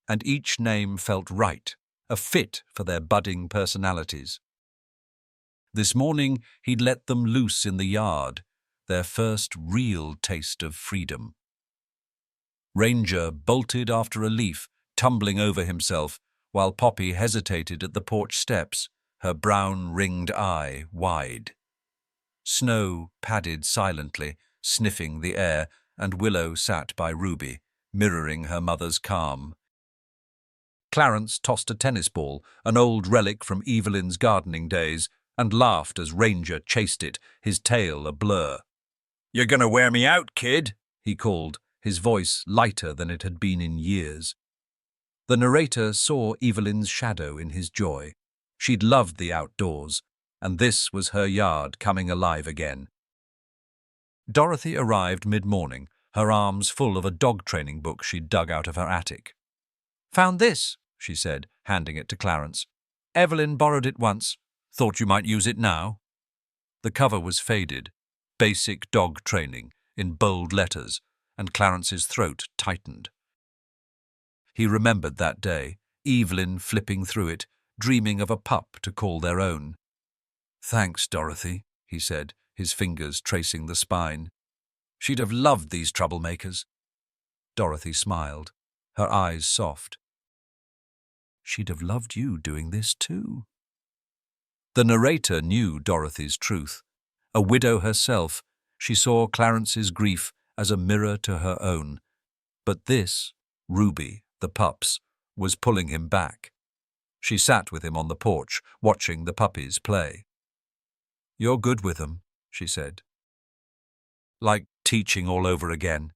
And each name felt right, a fit for their budding personalities. This morning he'd let them loose in the yard, their first real taste of freedom. Ranger bolted after a leaf, tumbling over himself, while Poppy hesitated at the porch steps, her brown-ringed eye wide. Snow padded silently, sniffing the air, and Willow sat by Ruby, mirroring her mother's calm. Clarence tossed a tennis ball, an old relic from Evelyn's gardening days, and laughed as Ranger chased it, his tail a blur. "You're gonna wear me out, kid," he called, his voice lighter than it had been in years. The narrator saw Evelyn's shadow in his joy. She'd loved the outdoors, and this was her yard coming alive again. Dorothy arrived mid-morning, her arms full of a dog-training book she'd dug out of her attic. "Found this," she said, handing it to Clarence. "Evelyn borrowed it once. Thought you might use it now." The cover was faded, "Basic Dog Training," in bold letters, and Clarence's throat tightened. He remembered that day, Evelyn flipping through it, dreaming of a pup to call their own. "Thanks, Dorothy," he said, his fingers tracing the spine. "She'd have loved these troublemakers." Dorothy smiled, her eyes soft. "She'd have loved you doing this too." The narrator knew Dorothy's truth. A widow herself, she saw Clarence's grief as a mirror to her own. But this, Ruby, the pups, was pulling him back. She sat with him on the porch, watching the puppies play. "You're good with them," she said. "Like teaching all over again."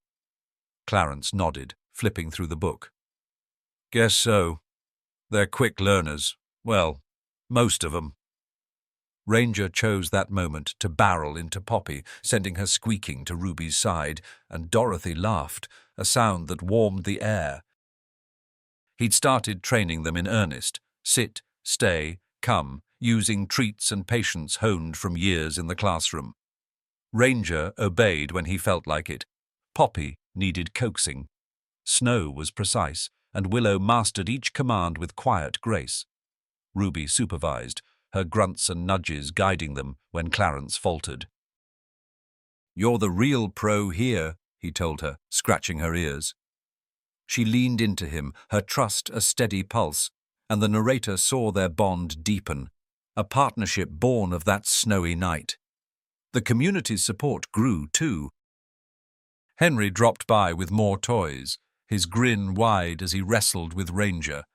Clarence nodded, flipping through the book. "Guess so. They're quick learners. Well, most of them." Ranger chose that moment to barrel into Poppy, sending her squeaking to Ruby's side, and Dorothy laughed, a sound that warmed the air. He'd started training them in earnest: sit, stay, come, using treats and patience honed from years in the classroom. Ranger obeyed when he felt like it. Poppy needed coaxing. Snow was precise, and Willow mastered each command with quiet grace. Ruby supervised, her grunts and nudges guiding them when Clarence faltered. "You're the real pro here," he told her, scratching her ears. She leaned into him, her trust a steady pulse, and the narrator saw their bond deepen, a partnership born of that snowy night. The community's support grew, too. Henry dropped by with more toys, his grin wide as he wrestled with Ranger.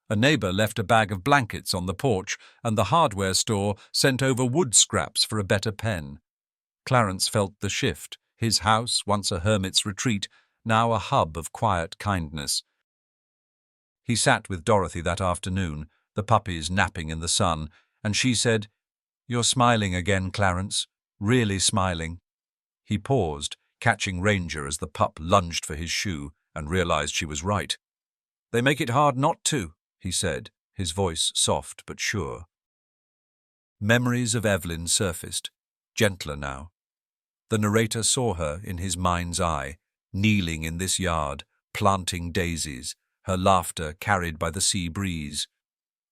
A neighbor left a bag of blankets on the porch, and the hardware store sent over wood scraps for a better pen. Clarence felt the shift, his house, once a hermit's retreat, now a hub of quiet kindness. He sat with Dorothy that afternoon, the puppies napping in the sun, and she said, "You're smiling again, Clarence, really smiling." He paused, catching Ranger as the pup lunged for his shoe, and realized she was right. "They make it hard not to," he said, his voice soft but sure. Memories of Evelyn surfaced, gentler now. The narrator saw her in his mind's eye, kneeling in this yard, planting daisies, her laughter carried by the sea breeze.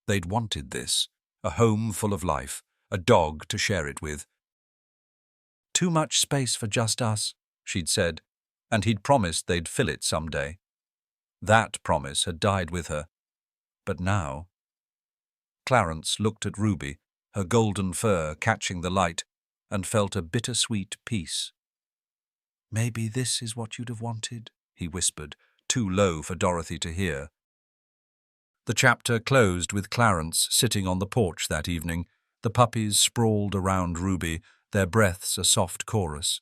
They'd wanted this, a home full of life, a dog to share it with. "Too much space for just us," she'd said, and he'd promised they'd fill it someday. That promise had died with her. But now... Clarence looked at Ruby, her golden fur catching the light, and felt a bittersweet peace. "Maybe this is what you'd have wanted," he whispered, too low for Dorothy to hear. The chapter closed with Clarence sitting on the porch that evening, the puppies sprawled around Ruby, their breaths a soft chorus.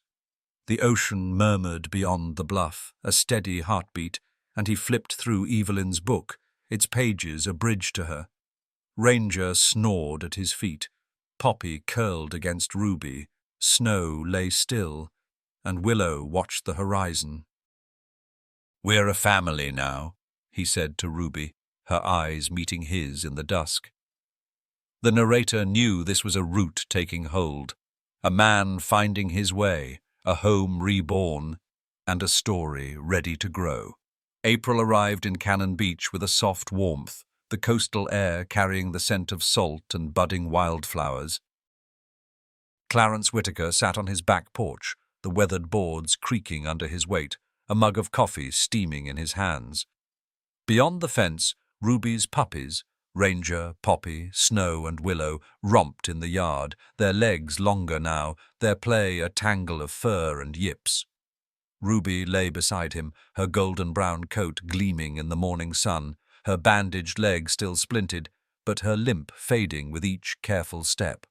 The ocean murmured beyond the bluff, a steady heartbeat, and he flipped through Evelyn's book, its pages a bridge to her. Ranger snored at his feet, Poppy curled against Ruby, Snow lay still, and Willow watched the horizon. "We're a family now," he said to Ruby, her eyes meeting his in the dusk. The narrator knew this was a root taking hold, a man finding his way, a home reborn, and a story ready to grow. April arrived in Cannon Beach with a soft warmth, the coastal air carrying the scent of salt and budding wildflowers. Clarence Whitaker sat on his back porch, the weathered boards creaking under his weight, a mug of coffee steaming in his hands. Beyond the fence, Ruby's puppies, Ranger, Poppy, Snow and Willow, romped in the yard, their legs longer now, their play a tangle of fur and yips. Ruby lay beside him, her golden-brown coat gleaming in the morning sun, her bandaged leg still splinted, but her limp fading with each careful step.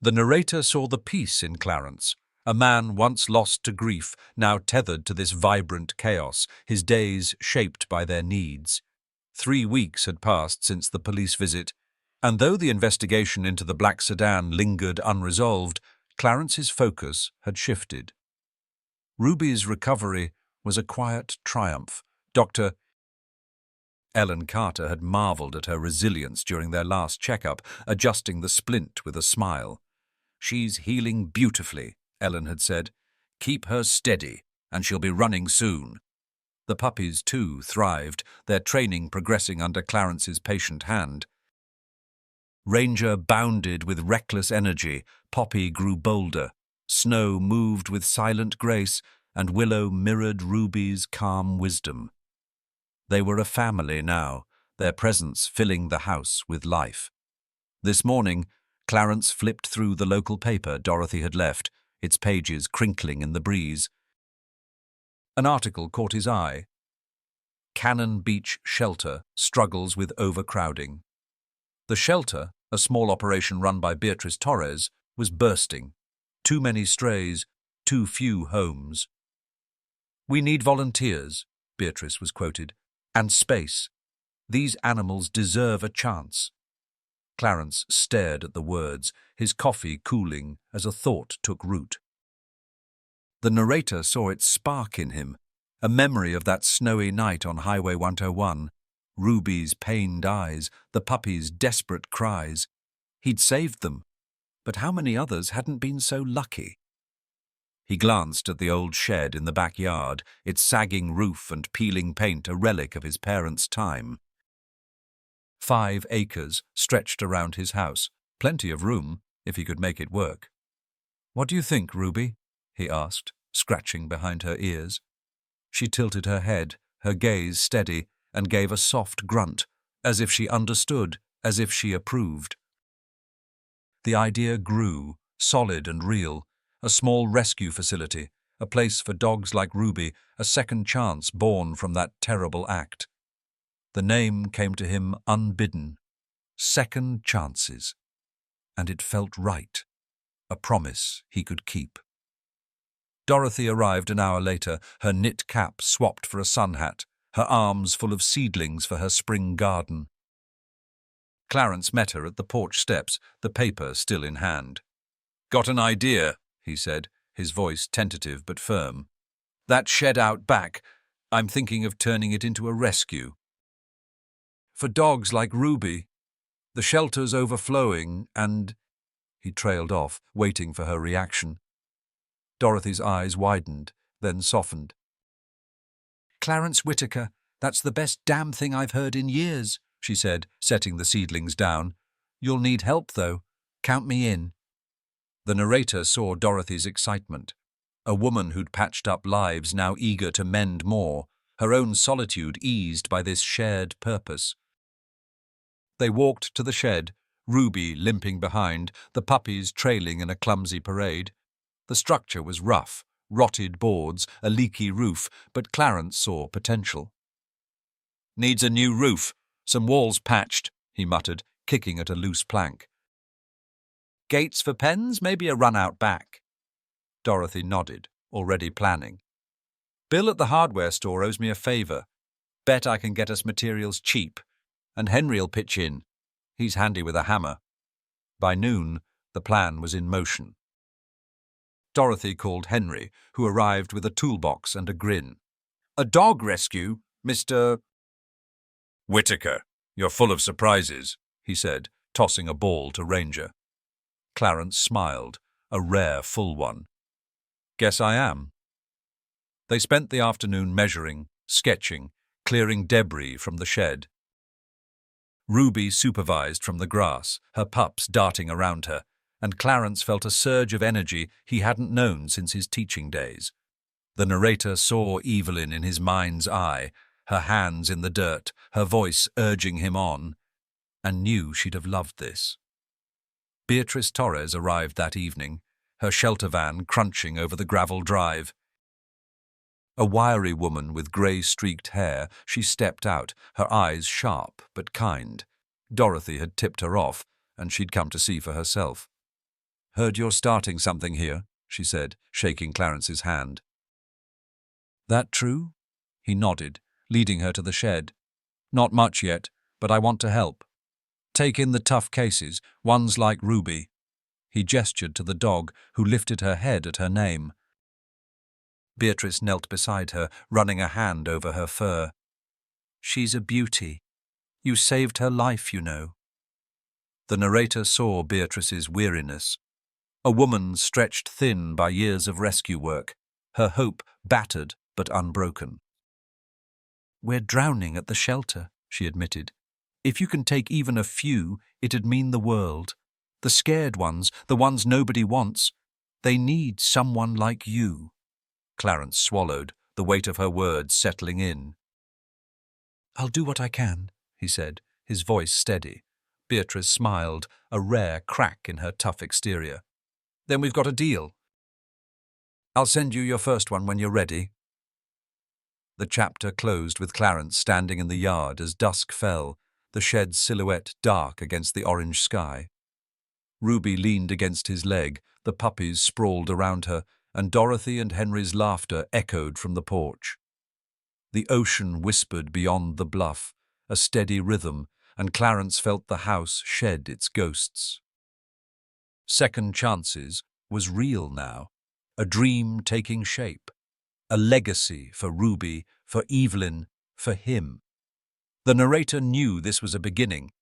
The narrator saw the peace in Clarence, a man once lost to grief, now tethered to this vibrant chaos, his days shaped by their needs. 3 weeks had passed since the police visit, and though the investigation into the black sedan lingered unresolved, Clarence's focus had shifted. Ruby's recovery was a quiet triumph. Dr. Ellen Carter had marveled at her resilience during their last checkup, adjusting the splint with a smile. "She's healing beautifully," Ellen had said. "Keep her steady, and she'll be running soon." The puppies, too, thrived, their training progressing under Clarence's patient hand. Ranger bounded with reckless energy, Poppy grew bolder, Snow moved with silent grace, and Willow mirrored Ruby's calm wisdom. They were a family now, their presence filling the house with life. This morning, Clarence flipped through the local paper Dorothy had left, its pages crinkling in the breeze. An article caught his eye. Cannon Beach Shelter struggles with overcrowding. The shelter, a small operation run by Beatrice Torres, was bursting. Too many strays, too few homes. "We need volunteers," Beatrice was quoted, "and space. These animals deserve a chance." Clarence stared at the words, his coffee cooling as a thought took root. The narrator saw it spark in him, a memory of that snowy night on Highway 101, Ruby's pained eyes, the puppies' desperate cries. He'd saved them, but how many others hadn't been so lucky? He glanced at the old shed in the backyard, its sagging roof and peeling paint a relic of his parents' time. 5 acres stretched around his house, plenty of room, if he could make it work. "What do you think, Ruby?" he asked, scratching behind her ears. She tilted her head, her gaze steady, and gave a soft grunt, as if she understood, as if she approved. The idea grew, solid and real, a small rescue facility, a place for dogs like Ruby, a second chance born from that terrible act. The name came to him unbidden. Second chances. And it felt right, a promise he could keep. Dorothy arrived an hour later, her knit cap swapped for a sun hat, her arms full of seedlings for her spring garden. Clarence met her at the porch steps, the paper still in hand. "Got an idea," he said, his voice tentative but firm. "That shed out back, I'm thinking of turning it into a rescue." For dogs like Ruby. The shelter's overflowing and—" He trailed off, waiting for her reaction. Dorothy's eyes widened, then softened. "Clarence Whitaker, that's the best damn thing I've heard in years," she said, setting the seedlings down. "You'll need help, though. Count me in." The narrator saw Dorothy's excitement. A woman who'd patched up lives, now eager to mend more, her own solitude eased by this shared purpose. They walked to the shed, Ruby limping behind, the puppies trailing in a clumsy parade. The structure was rough, rotted boards, a leaky roof, but Clarence saw potential. "Needs a new roof, some walls patched," he muttered, kicking at a loose plank. "Gates for pens, maybe a run out back." Dorothy nodded, already planning. "Bill at the hardware store owes me a favour. Bet I can get us materials cheap. And Henry'll pitch in. He's handy with a hammer." By noon, the plan was in motion. Dorothy called Henry, who arrived with a toolbox and a grin. "A dog rescue, Mr. Whitaker. You're full of surprises," he said, tossing a ball to Ranger. Clarence smiled, a rare full one. "Guess I am." They spent the afternoon measuring, sketching, clearing debris from the shed. Ruby supervised from the grass, her pups darting around her, and Clarence felt a surge of energy he hadn't known since his teaching days. The narrator saw Evelyn in his mind's eye, her hands in the dirt, her voice urging him on, and knew she'd have loved this. Beatrice Torres arrived that evening, her shelter van crunching over the gravel drive. A wiry woman with grey-streaked hair, she stepped out, her eyes sharp but kind. Dorothy had tipped her off, and she'd come to see for herself. "Heard you're starting something here," she said, shaking Clarence's hand. "That true?" He nodded, leading her to the shed. "Not much yet, but I want to help. Take in the tough cases, ones like Ruby." He gestured to the dog, who lifted her head at her name. Beatrice knelt beside her, running a hand over her fur. "She's a beauty. You saved her life, you know." The narrator saw Beatrice's weariness. A woman stretched thin by years of rescue work, her hope battered but unbroken. "We're drowning at the shelter," she admitted. "If you can take even a few, it'd mean the world. The scared ones, the ones nobody wants, they need someone like you." Clarence swallowed, the weight of her words settling in. "I'll do what I can," he said, his voice steady. Beatrice smiled, a rare crack in her tough exterior. "Then we've got a deal. I'll send you your first one when you're ready." The chapter closed with Clarence standing in the yard as dusk fell, the shed's silhouette dark against the orange sky. Ruby leaned against his leg, the puppies sprawled around her, and Dorothy and Henry's laughter echoed from the porch. The ocean whispered beyond the bluff, a steady rhythm, and Clarence felt the house shed its ghosts. Second Chances was real now, a dream taking shape, a legacy for Ruby, for Evelyn, for him. The narrator knew this was a beginning,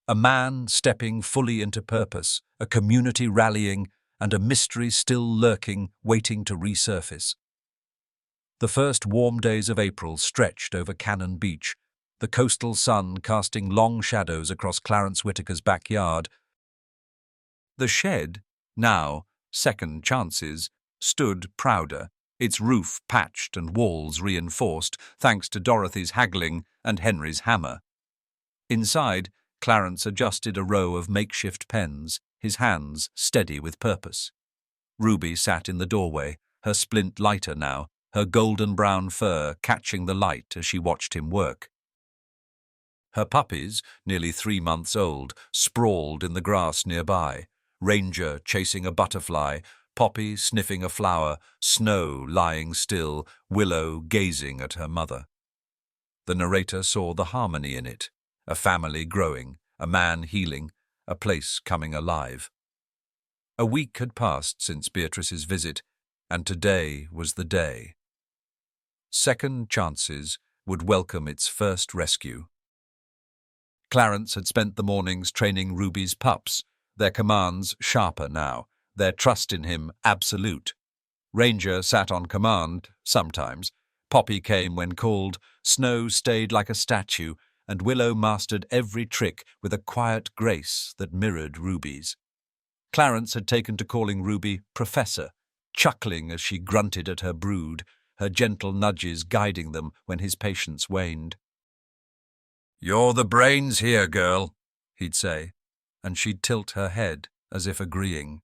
a man stepping fully into purpose, a community rallying, and a mystery still lurking, waiting to resurface. The first warm days of April stretched over Cannon Beach, the coastal sun casting long shadows across Clarence Whitaker's backyard. The shed, now Second Chances, stood prouder, its roof patched and walls reinforced, thanks to Dorothy's haggling and Henry's hammer. Inside, Clarence adjusted a row of makeshift pens, his hands steady with purpose. Ruby sat in the doorway, her splint lighter now, her golden-brown fur catching the light as she watched him work. Her puppies, nearly 3 months old, sprawled in the grass nearby, Ranger chasing a butterfly, Poppy sniffing a flower, Snow lying still, Willow gazing at her mother. The narrator saw the harmony in it, a family growing, a man healing, a place coming alive. A week had passed since Beatrice's visit, and today was the day. Second Chances would welcome its first rescue. Clarence had spent the mornings training Ruby's pups, their commands sharper now, their trust in him absolute. Ranger sat on command, sometimes. Poppy came when called, Snow stayed like a statue, and Willow mastered every trick with a quiet grace that mirrored Ruby's. Clarence had taken to calling Ruby Professor, chuckling as she grunted at her brood, her gentle nudges guiding them when his patience waned. "You're the brains here, girl," he'd say, and she'd tilt her head as if agreeing.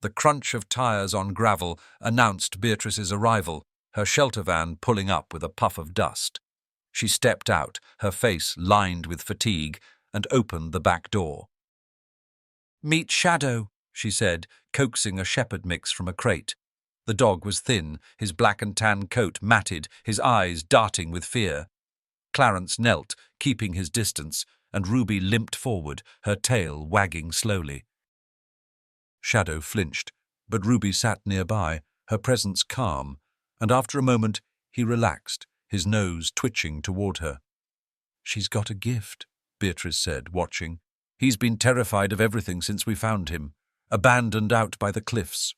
The crunch of tires on gravel announced Beatrice's arrival, her shelter van pulling up with a puff of dust. She stepped out, her face lined with fatigue, and opened the back door. "Meet Shadow," she said, coaxing a shepherd mix from a crate. The dog was thin, his black and tan coat matted, his eyes darting with fear. Clarence knelt, keeping his distance, and Ruby limped forward, her tail wagging slowly. Shadow flinched, but Ruby sat nearby, her presence calm, and after a moment he relaxed, his nose twitching toward her. "She's got a gift," Beatrice said, watching. "He's been terrified of everything since we found him, abandoned out by the cliffs."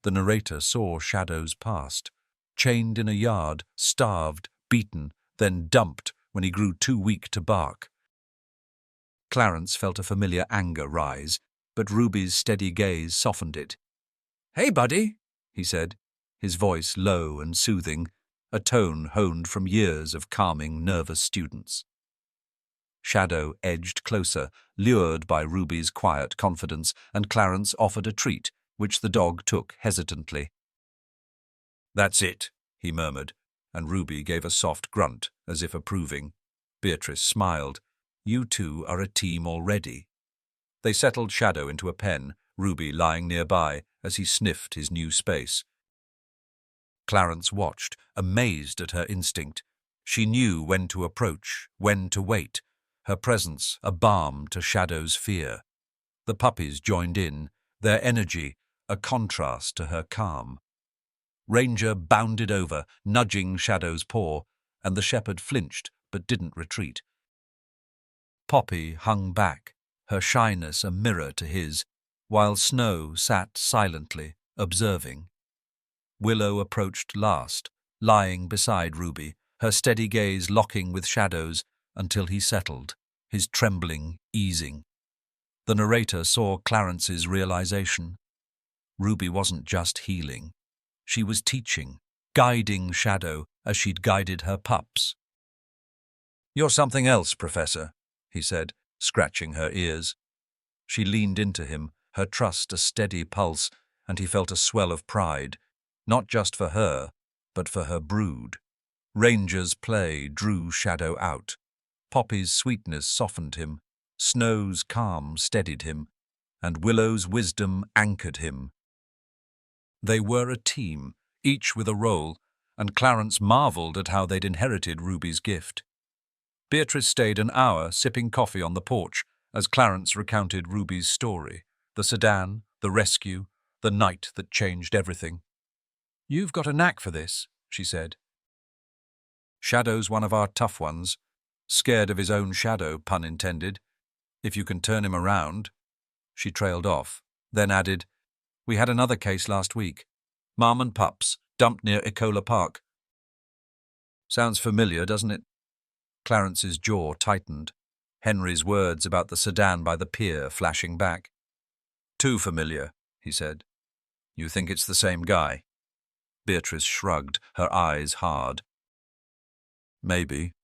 The narrator saw Shadow's past, chained in a yard, starved, beaten, then dumped when he grew too weak to bark. Clarence felt a familiar anger rise, but Ruby's steady gaze softened it. "Hey, buddy," he said, his voice low and soothing, a tone honed from years of calming nervous students. Shadow edged closer, lured by Ruby's quiet confidence, and Clarence offered a treat, which the dog took hesitantly. "That's it," he murmured, and Ruby gave a soft grunt, as if approving. Beatrice smiled. "You two are a team already." They settled Shadow into a pen, Ruby lying nearby as he sniffed his new space. Clarence watched, amazed at her instinct. She knew when to approach, when to wait, her presence a balm to Shadow's fear. The puppies joined in, their energy a contrast to her calm. Ranger bounded over, nudging Shadow's paw, and the shepherd flinched but didn't retreat. Poppy hung back, her shyness a mirror to his, while Snow sat silently, observing. Willow approached last, lying beside Ruby, her steady gaze locking with Shadow's until he settled, his trembling easing. The narrator saw Clarence's realization. Ruby wasn't just healing. She was teaching, guiding Shadow as she'd guided her pups. "You're something else, Professor," he said, scratching her ears. She leaned into him, her trust a steady pulse, and he felt a swell of pride, not just for her, but for her brood. Ranger's play drew Shadow out. Poppy's sweetness softened him, Snow's calm steadied him, and Willow's wisdom anchored him. They were a team, each with a role, and Clarence marveled at how they'd inherited Ruby's gift. Beatrice stayed an hour sipping coffee on the porch as Clarence recounted Ruby's story, the sedan, the rescue, the night that changed everything. "You've got a knack for this," she said. "Shadow's one of our tough ones, scared of his own shadow, pun intended. If you can turn him around." She trailed off, then added, "We had another case last week. Mom and pups, dumped near Ecola Park." "Sounds familiar, doesn't it?" Clarence's jaw tightened, Henry's words about the sedan by the pier flashing back. "Too familiar," he said. "You think it's the same guy?" Beatrice shrugged, her eyes hard. "Maybe.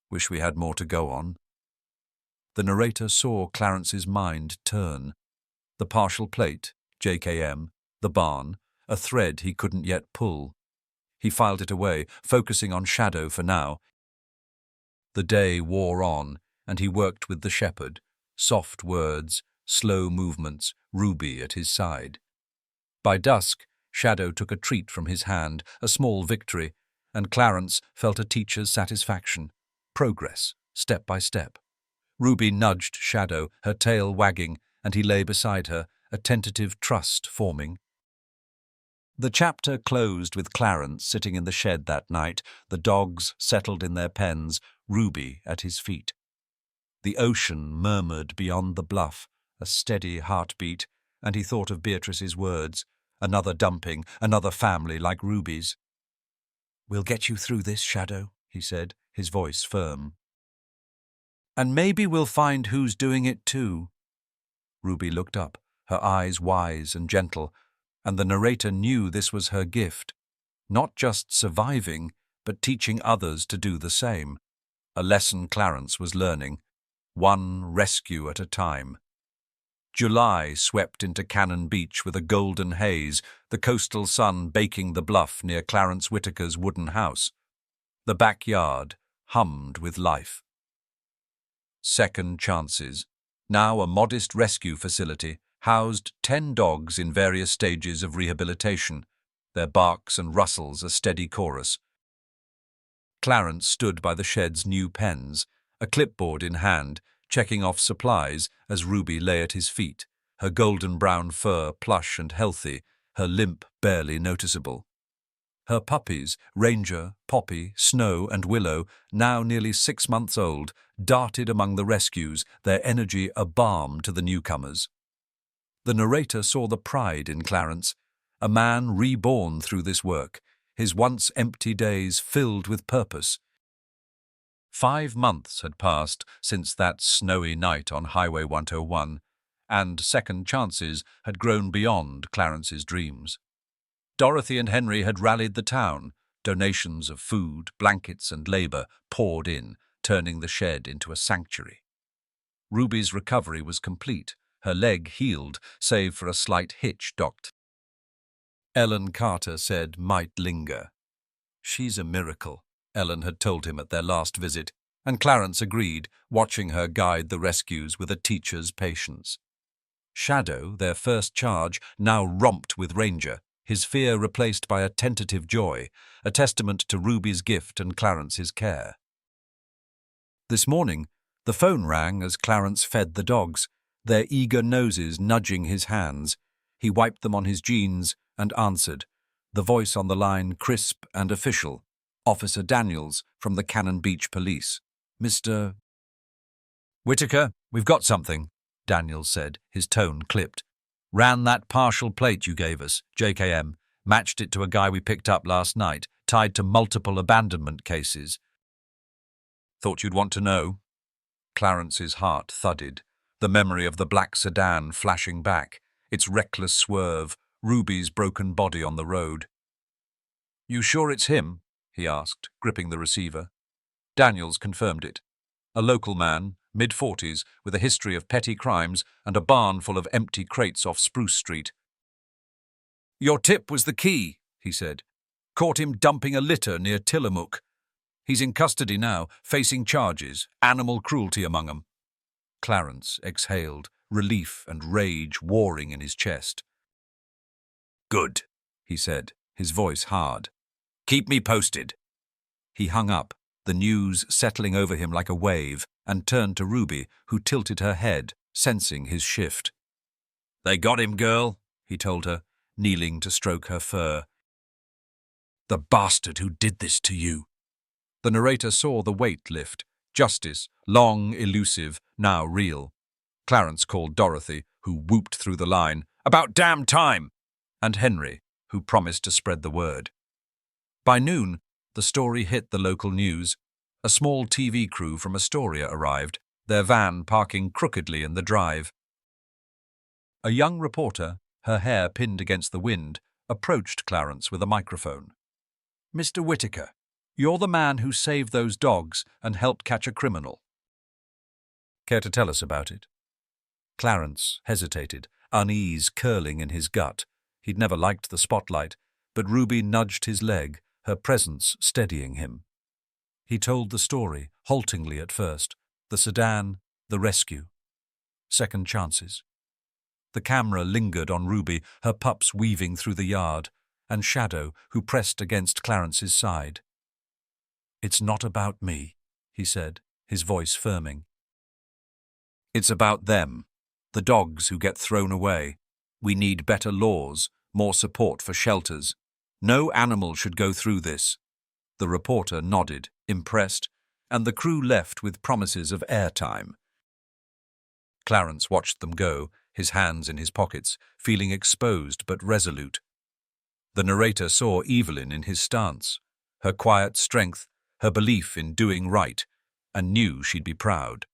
Wish we had more to go on." The narrator saw Clarence's mind turn. The partial plate, JKM, the barn, a thread he couldn't yet pull. He filed it away, focusing on Shadow for now. The day wore on, and he worked with the shepherd, soft words, slow movements, Ruby at his side. By dusk, Shadow took a treat from his hand, a small victory, and Clarence felt a teacher's satisfaction. Progress, step by step. Ruby nudged Shadow, her tail wagging, and he lay beside her, a tentative trust forming. The chapter closed with Clarence sitting in the shed that night, the dogs settled in their pens, Ruby at his feet. The ocean murmured beyond the bluff, a steady heartbeat, and he thought of Beatrice's words. Another dumping, another family like Ruby's. "We'll get you through this, Shadow," he said, his voice firm. "And maybe we'll find who's doing it too." Ruby looked up, her eyes wise and gentle, and the narrator knew this was her gift, not just surviving, but teaching others to do the same. A lesson Clarence was learning, one rescue at a time. July swept into Cannon Beach with a golden haze, the coastal sun baking the bluff near Clarence Whitaker's wooden house. The backyard hummed with life. Second Chances, now a modest rescue facility, housed 10 dogs in various stages of rehabilitation, their barks and rustles a steady chorus. Clarence stood by the shed's new pens, a clipboard in hand, checking off supplies as Ruby lay at his feet, her golden brown fur plush and healthy, her limp barely noticeable. Her puppies, Ranger, Poppy, Snow, and Willow, now nearly 6 months old, darted among the rescues, their energy a balm to the newcomers. The narrator saw the pride in Clarence, a man reborn through this work, his once empty days filled with purpose. 5 months had passed since that snowy night on Highway 101, and Second Chances had grown beyond Clarence's dreams. Dorothy and Henry had rallied the town. Donations of food, blankets, and labor poured in, turning the shed into a sanctuary. Ruby's recovery was complete, her leg healed, save for a slight hitch Dr. Ellen Carter said might linger. "She's a miracle," Ellen had told him at their last visit, and Clarence agreed, watching her guide the rescues with a teacher's patience. Shadow, their first charge, now romped with Ranger, his fear replaced by a tentative joy, a testament to Ruby's gift and Clarence's care. This morning, the phone rang as Clarence fed the dogs, their eager noses nudging his hands. He wiped them on his jeans and answered, the voice on the line crisp and official. Officer Daniels from the Cannon Beach Police. "Mr. Whitaker, we've got something," Daniels said, his tone clipped. "Ran that partial plate you gave us, JKM, matched it to a guy we picked up last night, tied to multiple abandonment cases." "Thought you'd want to know." Clarence's heart thudded, the memory of the black sedan flashing back, its reckless swerve, Ruby's broken body on the road. "You sure it's him?" he asked, gripping the receiver. Daniels confirmed it. A local man, mid-40s, with a history of petty crimes and a barn full of empty crates off Spruce Street. "Your tip was the key," he said. "Caught him dumping a litter near Tillamook. He's in custody now, facing charges, animal cruelty among 'em." Clarence exhaled, relief and rage warring in his chest. "Good," he said, his voice hard. "Keep me posted." He hung up, the news settling over him like a wave, and turned to Ruby, who tilted her head, sensing his shift. "They got him, girl," he told her, kneeling to stroke her fur. "The bastard who did this to you." The narrator saw the weight lift. Justice, long elusive, now real. Clarence called Dorothy, who whooped through the line, "About damn time!" and Henry, who promised to spread the word. By noon, the story hit the local news. A small TV crew from Astoria arrived, their van parking crookedly in the drive. A young reporter, her hair pinned against the wind, approached Clarence with a microphone. "Mr. Whitaker, you're the man who saved those dogs and helped catch a criminal. Care to tell us about it?" Clarence hesitated, unease curling in his gut. He'd never liked the spotlight, but Ruby nudged his leg, her presence steadying him. He told the story, haltingly at first. The sedan, the rescue. Second Chances. The camera lingered on Ruby, her pups weaving through the yard, and Shadow, who pressed against Clarence's side. "It's not about me," he said, his voice firming. "It's about them, the dogs who get thrown away. We need better laws, more support for shelters. No animal should go through this." The reporter nodded, impressed, and the crew left with promises of airtime. Clarence watched them go, his hands in his pockets, feeling exposed but resolute. The narrator saw Evelyn in his stance, her quiet strength, her belief in doing right, and knew she'd be proud.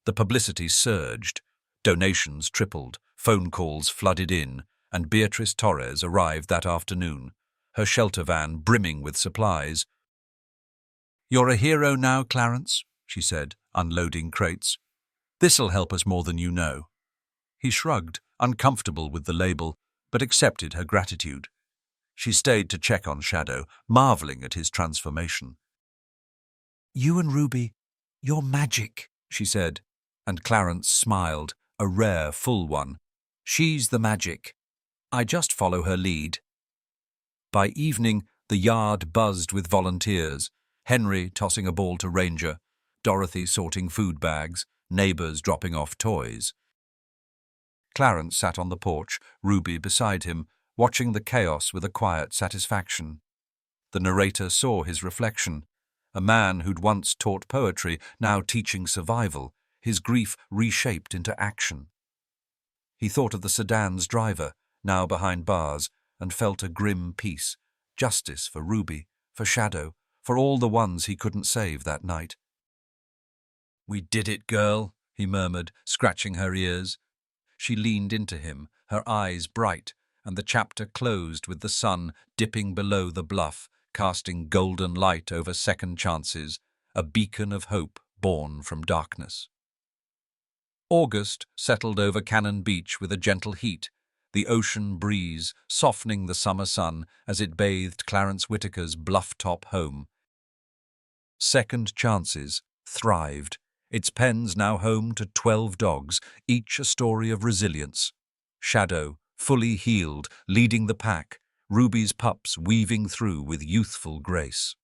The publicity surged. Donations tripled, phone calls flooded in, and Beatrice Torres arrived that afternoon, her shelter van brimming with supplies. "You're a hero now, Clarence," she said, unloading crates. "This'll help us more than you know." He shrugged, uncomfortable with the label, but accepted her gratitude. She stayed to check on Shadow, marveling at his transformation. "You and Ruby, you're magic," she said, and Clarence smiled, a rare, full one. "She's the magic. I just follow her lead." By evening, the yard buzzed with volunteers, Henry tossing a ball to Ranger, Dorothy sorting food bags, neighbors dropping off toys. Clarence sat on the porch, Ruby beside him, watching the chaos with a quiet satisfaction. The narrator saw his reflection. A man who'd once taught poetry, now teaching survival, his grief reshaped into action. He thought of the sedan's driver, now behind bars, and felt a grim peace, justice for Ruby, for Shadow, for all the ones he couldn't save that night. "We did it, girl," he murmured, scratching her ears. She leaned into him, her eyes bright, and the chapter closed with the sun dipping below the bluff, casting golden light over second chances, a beacon of hope born from darkness. August settled over Cannon Beach with a gentle heat, the ocean breeze softening the summer sun as it bathed Clarence Whitaker's bluff-top home. Second Chances thrived, its pens now home to 12 dogs, each a story of resilience. Shadow, fully healed, leading the pack, Ruby's pups weaving through with youthful grace.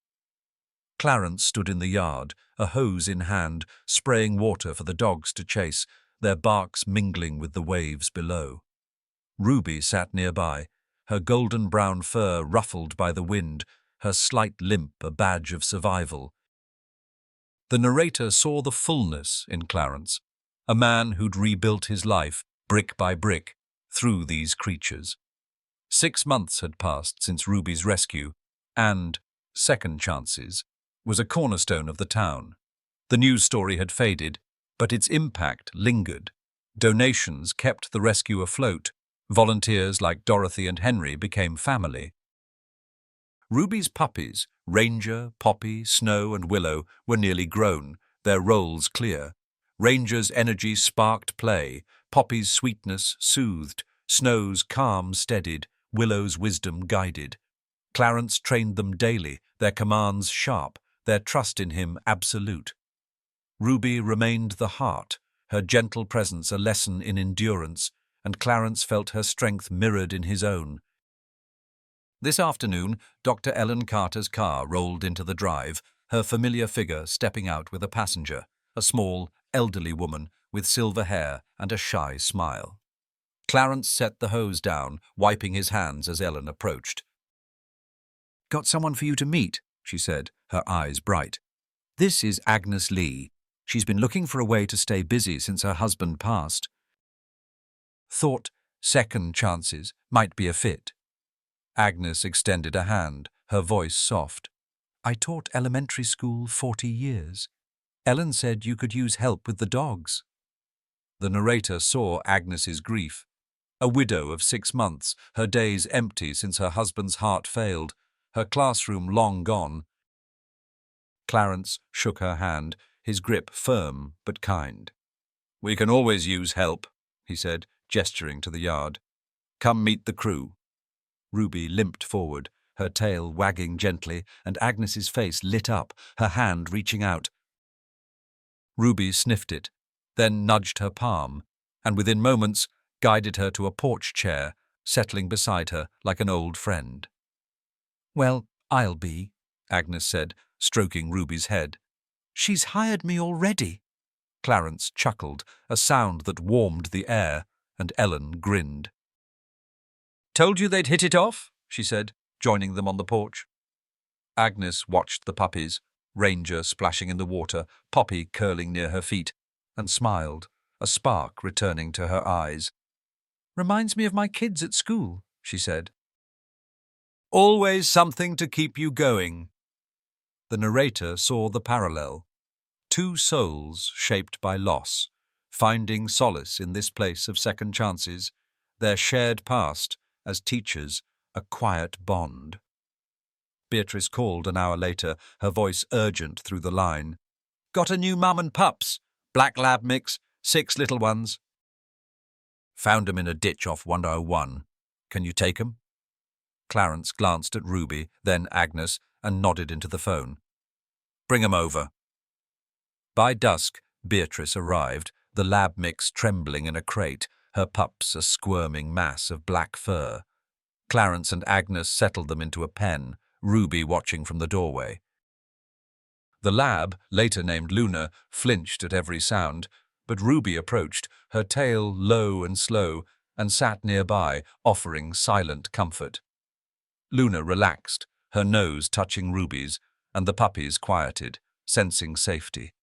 Clarence stood in the yard, a hose in hand, spraying water for the dogs to chase, their barks mingling with the waves below. Ruby sat nearby, her golden-brown fur ruffled by the wind, her slight limp a badge of survival. The narrator saw the fullness in Clarence, a man who'd rebuilt his life, brick by brick, through these creatures. 6 months had passed since Ruby's rescue, and Second Chances was a cornerstone of the town. The news story had faded, but its impact lingered. Donations kept the rescue afloat. Volunteers like Dorothy and Henry became family. Ruby's puppies, Ranger, Poppy, Snow and Willow, were nearly grown, their roles clear. Ranger's energy sparked play, Poppy's sweetness soothed, Snow's calm steadied, Willow's wisdom guided. Clarence trained them daily, their commands sharp, their trust in him absolute. Ruby remained the heart, her gentle presence a lesson in endurance, and Clarence felt her strength mirrored in his own. This afternoon, Dr. Ellen Carter's car rolled into the drive, her familiar figure stepping out with a passenger, a small, elderly woman with silver hair and a shy smile. Clarence set the hose down, wiping his hands as Ellen approached. "Got someone for you to meet," she said, her eyes bright. "This is Agnes Lee. She's been looking for a way to stay busy since her husband passed. Thought Second Chances might be a fit." Agnes extended a hand, her voice soft. "I taught elementary school 40 years. Ellen said you could use help with the dogs." The narrator saw Agnes's grief. A widow of 6 months, her days empty since her husband's heart failed, her classroom long gone. Clarence shook her hand, his grip firm but kind. "We can always use help," he said, gesturing to the yard. "Come meet the crew." Ruby limped forward, her tail wagging gently, and Agnes's face lit up, her hand reaching out. Ruby sniffed it, then nudged her palm, and within moments guided her to a porch chair, settling beside her like an old friend. "Well, I'll be," Agnes said, stroking Ruby's head. "She's hired me already." Clarence chuckled, a sound that warmed the air, and Ellen grinned. "Told you they'd hit it off," she said, joining them on the porch. Agnes watched the puppies, Ranger splashing in the water, Poppy curling near her feet, and smiled. a spark returning to her eyes. "Reminds me of my kids at school," she said. "Always something to keep you going." The narrator saw the parallel. Two souls shaped by loss, finding solace in this place of second chances, their shared past, as teachers, a quiet bond. Beatrice called an hour later, her voice urgent through the line. "Got a new mum and pups. Black lab mix, 6 little ones." "Found 'em in a ditch off 101. Can you take 'em?" Clarence glanced at Ruby, then Agnes, and nodded into the phone. "Bring 'em over." By dusk, Beatrice arrived, the lab mix trembling in a crate, her pups a squirming mass of black fur. Clarence and Agnes settled them into a pen, Ruby watching from the doorway. The lab, later named Luna, flinched at every sound, but Ruby approached, her tail low and slow, and sat nearby, offering silent comfort. Luna relaxed, her nose touching Ruby's, and the puppies quieted, sensing safety.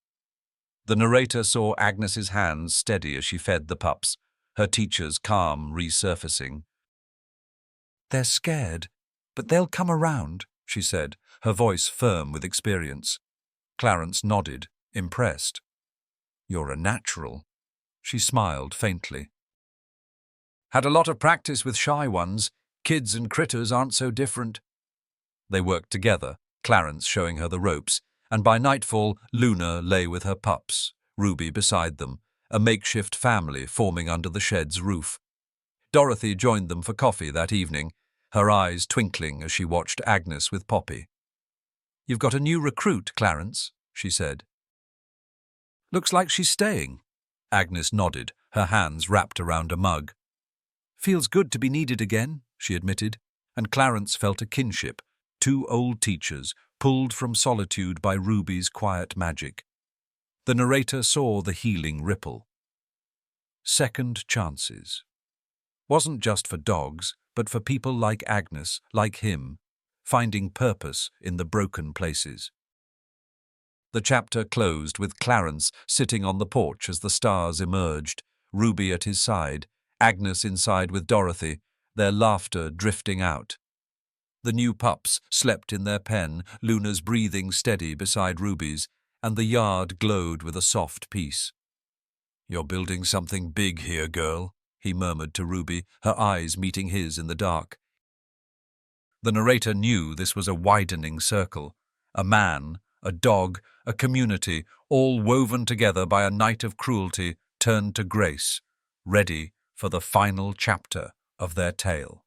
The narrator saw Agnes's hands steady as she fed the pups, her teacher's calm resurfacing. "They're scared, but they'll come around," she said, her voice firm with experience. Clarence nodded, impressed. "You're a natural." She smiled faintly. "Had a lot of practice with shy ones. Kids and critters aren't so different." They worked together, Clarence showing her the ropes, and by nightfall Luna lay with her pups, Ruby beside them, a makeshift family forming under the shed's roof. Dorothy joined them for coffee that evening, her eyes twinkling as she watched Agnes with Poppy. "You've got a new recruit, Clarence," she said. "Looks like she's staying." Agnes nodded, her hands wrapped around a mug. "Feels good to be needed again," she admitted, and Clarence felt a kinship, two old teachers, pulled from solitude by Ruby's quiet magic. The narrator saw the healing ripple. Second chances. Wasn't just for dogs, but for people like Agnes, like him, finding purpose in the broken places. The chapter closed with Clarence sitting on the porch as the stars emerged, Ruby at his side, Agnes inside with Dorothy, their laughter drifting out. The new pups slept in their pen, Luna's breathing steady beside Ruby's, and the yard glowed with a soft peace. "You're building something big here, girl," he murmured to Ruby, her eyes meeting his in the dark. The narrator knew this was a widening circle. A man, a dog, a community, all woven together by a night of cruelty, turned to grace, ready for the final chapter of their tale.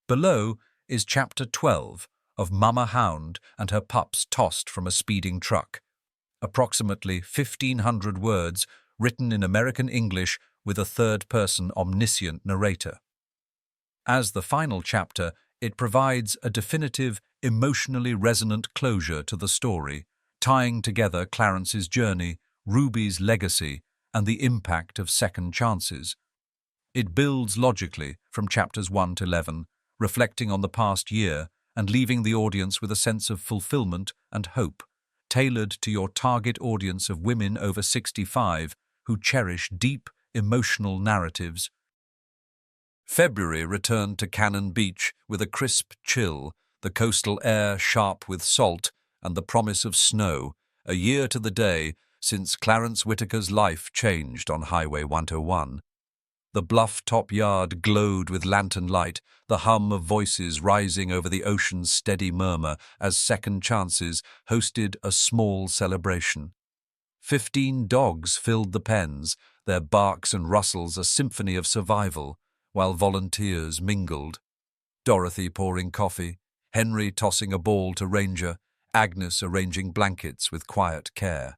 Below is Chapter 12 of Mama Hound and her pups tossed from a speeding truck. Approximately 1,500 words written in American English with a third-person omniscient narrator. As the final chapter, it provides a definitive, emotionally resonant closure to the story, tying together Clarence's journey, Ruby's legacy, and the impact of second chances. It builds logically from chapters 1 to 11, reflecting on the past year and leaving the audience with a sense of fulfillment and hope, tailored to your target audience of women over 65 who cherish deep, emotional narratives. February returned to Cannon Beach with a crisp chill, the coastal air sharp with salt and the promise of snow, a year to the day since Clarence Whitaker's life changed on Highway 101. The bluff-top yard glowed with lantern light, the hum of voices rising over the ocean's steady murmur as Second Chances hosted a small celebration. 15 dogs filled the pens, their barks and rustles a symphony of survival, while volunteers mingled. Dorothy pouring coffee, Henry tossing a ball to Ranger, Agnes arranging blankets with quiet care.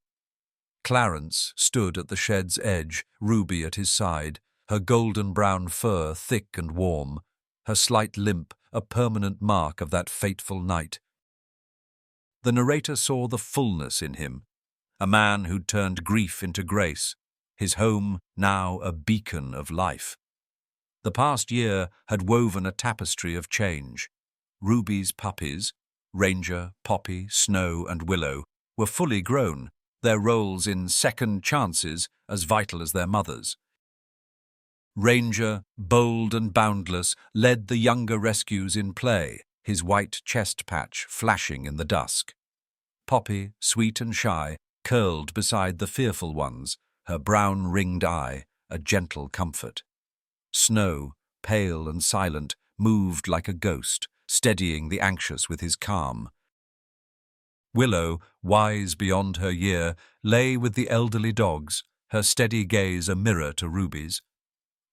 Clarence stood at the shed's edge, Ruby at his side, her golden-brown fur thick and warm, her slight limp a permanent mark of that fateful night. The narrator saw the fullness in him, a man who'd turned grief into grace, his home now a beacon of life. The past year had woven a tapestry of change. Ruby's puppies, Ranger, Poppy, Snow, and Willow, were fully grown, their roles in second chances as vital as their mothers. Ranger, bold and boundless, led the younger rescues in play, his white chest patch flashing in the dusk. Poppy, sweet and shy, curled beside the fearful ones, her brown ringed eye a gentle comfort. Snow, pale and silent, moved like a ghost, steadying the anxious with his calm. Willow, wise beyond her year, lay with the elderly dogs, her steady gaze a mirror to Ruby's.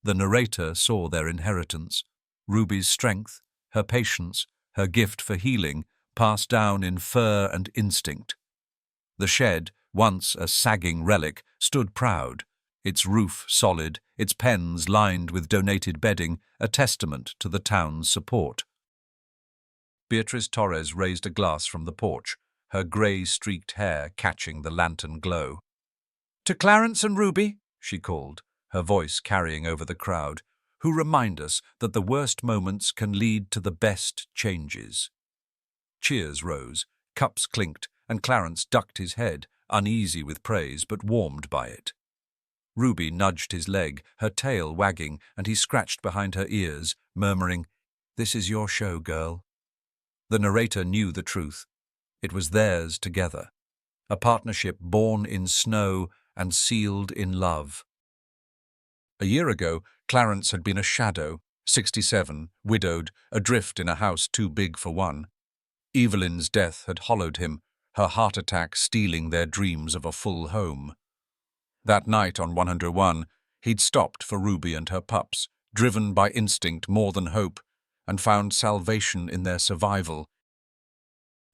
The narrator saw their inheritance, Ruby's strength, her patience, her gift for healing, passed down in fur and instinct. The shed, once a sagging relic, stood proud, its roof solid, its pens lined with donated bedding, a testament to the town's support. Beatrice Torres raised a glass from the porch, her grey-streaked hair catching the lantern glow. "To Clarence and Ruby," she called, her voice carrying over the crowd, "who remind us that the worst moments can lead to the best changes." Cheers rose, cups clinked, and Clarence ducked his head, uneasy with praise but warmed by it. Ruby nudged his leg, her tail wagging, and he scratched behind her ears, murmuring, "This is your show, girl." The narrator knew the truth. It was theirs together, a partnership born in snow and sealed in love. A year ago, Clarence had been a shadow, 67, widowed, adrift in a house too big for one. Evelyn's death had hollowed him, her heart attack stealing their dreams of a full home. That night on 101, he'd stopped for Ruby and her pups, driven by instinct more than hope, and found salvation in their survival.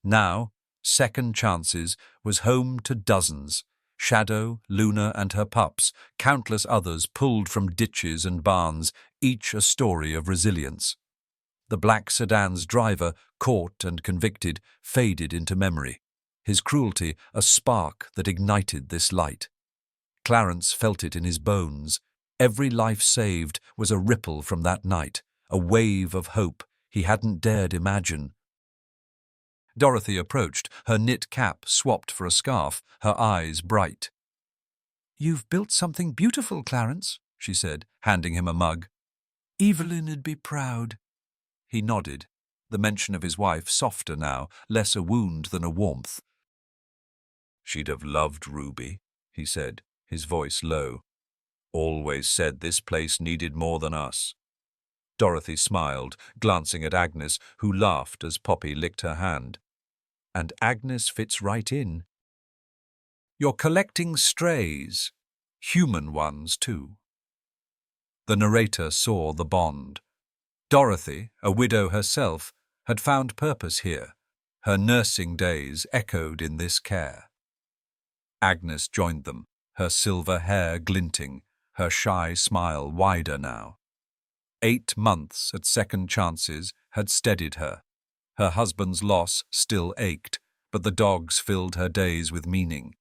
Now, Second Chances was home to dozens. Shadow, Luna and her pups, countless others pulled from ditches and barns, each a story of resilience. The black sedan's driver, caught and convicted, faded into memory, his cruelty a spark that ignited this light. Clarence felt it in his bones. Every life saved was a ripple from that night, a wave of hope he hadn't dared imagine. Dorothy approached, her knit cap swapped for a scarf, her eyes bright. "You've built something beautiful, Clarence," she said, handing him a mug. "Evelyn'd be proud." He nodded, the mention of his wife softer now, less a wound than a warmth. "She'd have loved Ruby," he said, his voice low. "Always said this place needed more than us." Dorothy smiled, glancing at Agnes, who laughed as Poppy licked her hand. "And Agnes fits right in. You're collecting strays, human ones too." The narrator saw the bond. Dorothy, a widow herself, had found purpose here. Her nursing days echoed in this care. Agnes joined them, her silver hair glinting, her shy smile wider now. 8 months at Second Chances had steadied her. Her husband's loss still ached, but the dogs filled her days with meaning.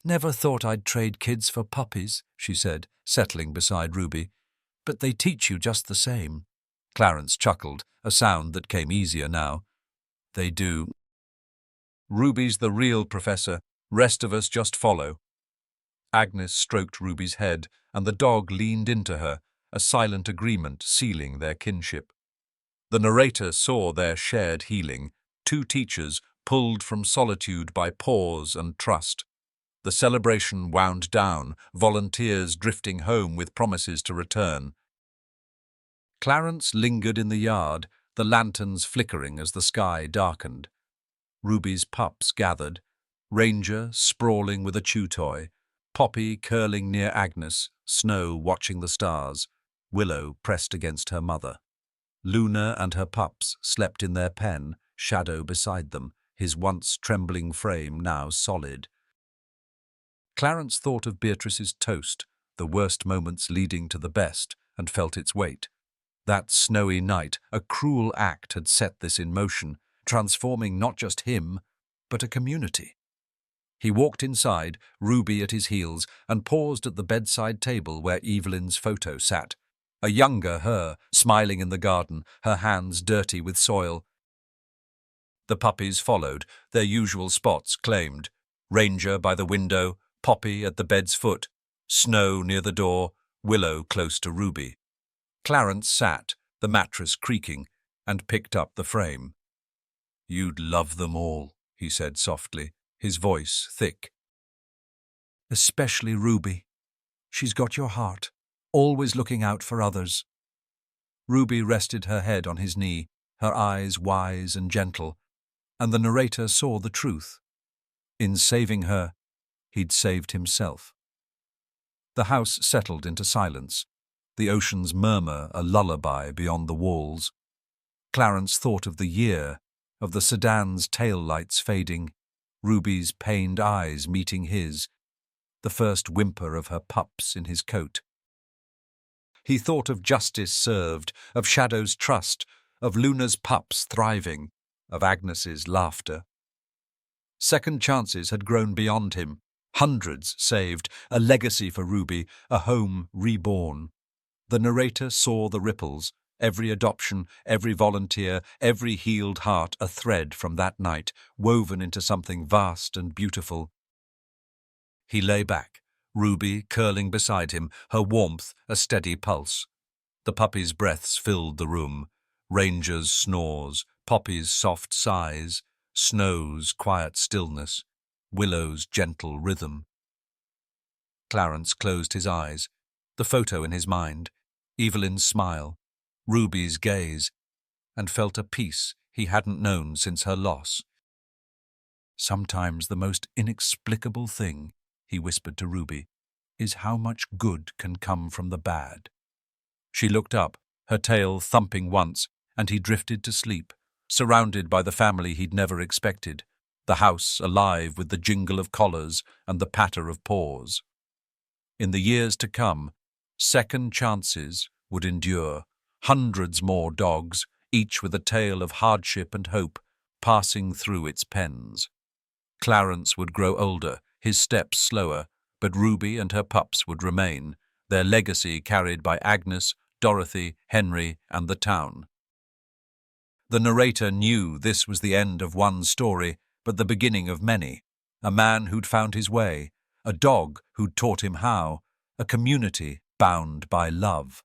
"Never thought I'd trade kids for puppies," she said, settling beside Ruby. "But they teach you just the same." Clarence chuckled, a sound that came easier now. "They do. Ruby's the real professor, rest of us just follow." Agnes stroked Ruby's head, and the dog leaned into her, a silent agreement sealing their kinship. The narrator saw their shared healing, 2 teachers pulled from solitude by pause and trust. The celebration wound down, volunteers drifting home with promises to return. Clarence lingered in the yard, the lanterns flickering as the sky darkened. Ruby's pups gathered, Ranger sprawling with a chew toy, Poppy curling near Agnes, Snow watching the stars, Willow pressed against her mother. Luna and her pups slept in their pen, Shadow beside them, his once trembling frame now solid. Clarence thought of Beatrice's toast, the worst moments leading to the best, and felt its weight. That snowy night, a cruel act had set this in motion, transforming not just him, but a community. He walked inside, Ruby at his heels, and paused at the bedside table where Evelyn's photo sat. A younger her, smiling in the garden, her hands dirty with soil. The puppies followed, their usual spots claimed. Ranger by the window, Poppy at the bed's foot, Snow near the door, Willow close to Ruby. Clarence sat, the mattress creaking, and picked up the frame. "You'd love them all," he said softly, his voice thick. "Especially Ruby. She's got your heart, always looking out for others." Ruby rested her head on his knee, her eyes wise and gentle, and the narrator saw the truth. In saving her, he'd saved himself. The house settled into silence, the ocean's murmur a lullaby beyond the walls. Clarence thought of the year, of the sedan's tail lights fading, Ruby's pained eyes meeting his, the first whimper of her pups in his coat. He thought of justice served, of Shadow's trust, of Luna's pups thriving, of Agnes's laughter. Second chances had grown beyond him, hundreds saved, a legacy for Ruby, a home reborn. The narrator saw the ripples, every adoption, every volunteer, every healed heart a thread from that night, woven into something vast and beautiful. He lay back, Ruby curling beside him, her warmth a steady pulse. The puppy's breaths filled the room, Ranger's snores, Poppy's soft sighs, Snow's quiet stillness, Willow's gentle rhythm. Clarence closed his eyes, the photo in his mind, Evelyn's smile, Ruby's gaze, and felt a peace he hadn't known since her loss. "Sometimes the most inexplicable thing," he whispered to Ruby, "is how much good can come from the bad." She looked up, her tail thumping once, and he drifted to sleep, surrounded by the family he'd never expected, the house alive with the jingle of collars and the patter of paws. In the years to come, second chances would endure, hundreds more dogs, each with a tale of hardship and hope, passing through its pens. Clarence would grow older, his steps slower, but Ruby and her pups would remain, their legacy carried by Agnes, Dorothy, Henry, and the town. The narrator knew this was the end of one story, but the beginning of many. A man who'd found his way, a dog who'd taught him how, a community bound by love.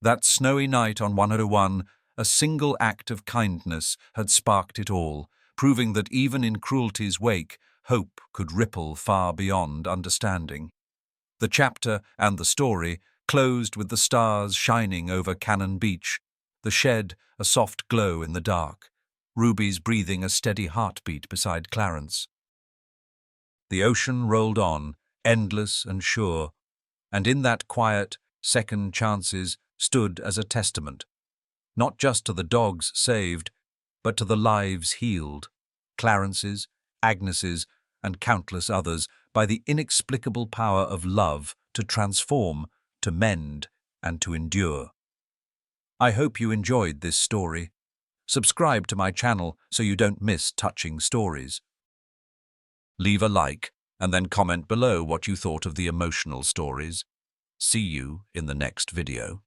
That snowy night on 101, a single act of kindness had sparked it all, proving that even in cruelty's wake, hope could ripple far beyond understanding. The chapter and the story closed with the stars shining over Cannon Beach, the shed a soft glow in the dark, Ruby's breathing a steady heartbeat beside Clarence. The ocean rolled on, endless and sure, and in that quiet, second chances stood as a testament, not just to the dogs saved, but to the lives healed, Clarence's, Agnes's, and countless others, by the inexplicable power of love to transform, to mend, and to endure. I hope you enjoyed this story. Subscribe to my channel so you don't miss touching stories. Leave a like and then comment below what you thought of the emotional stories. See you in the next video.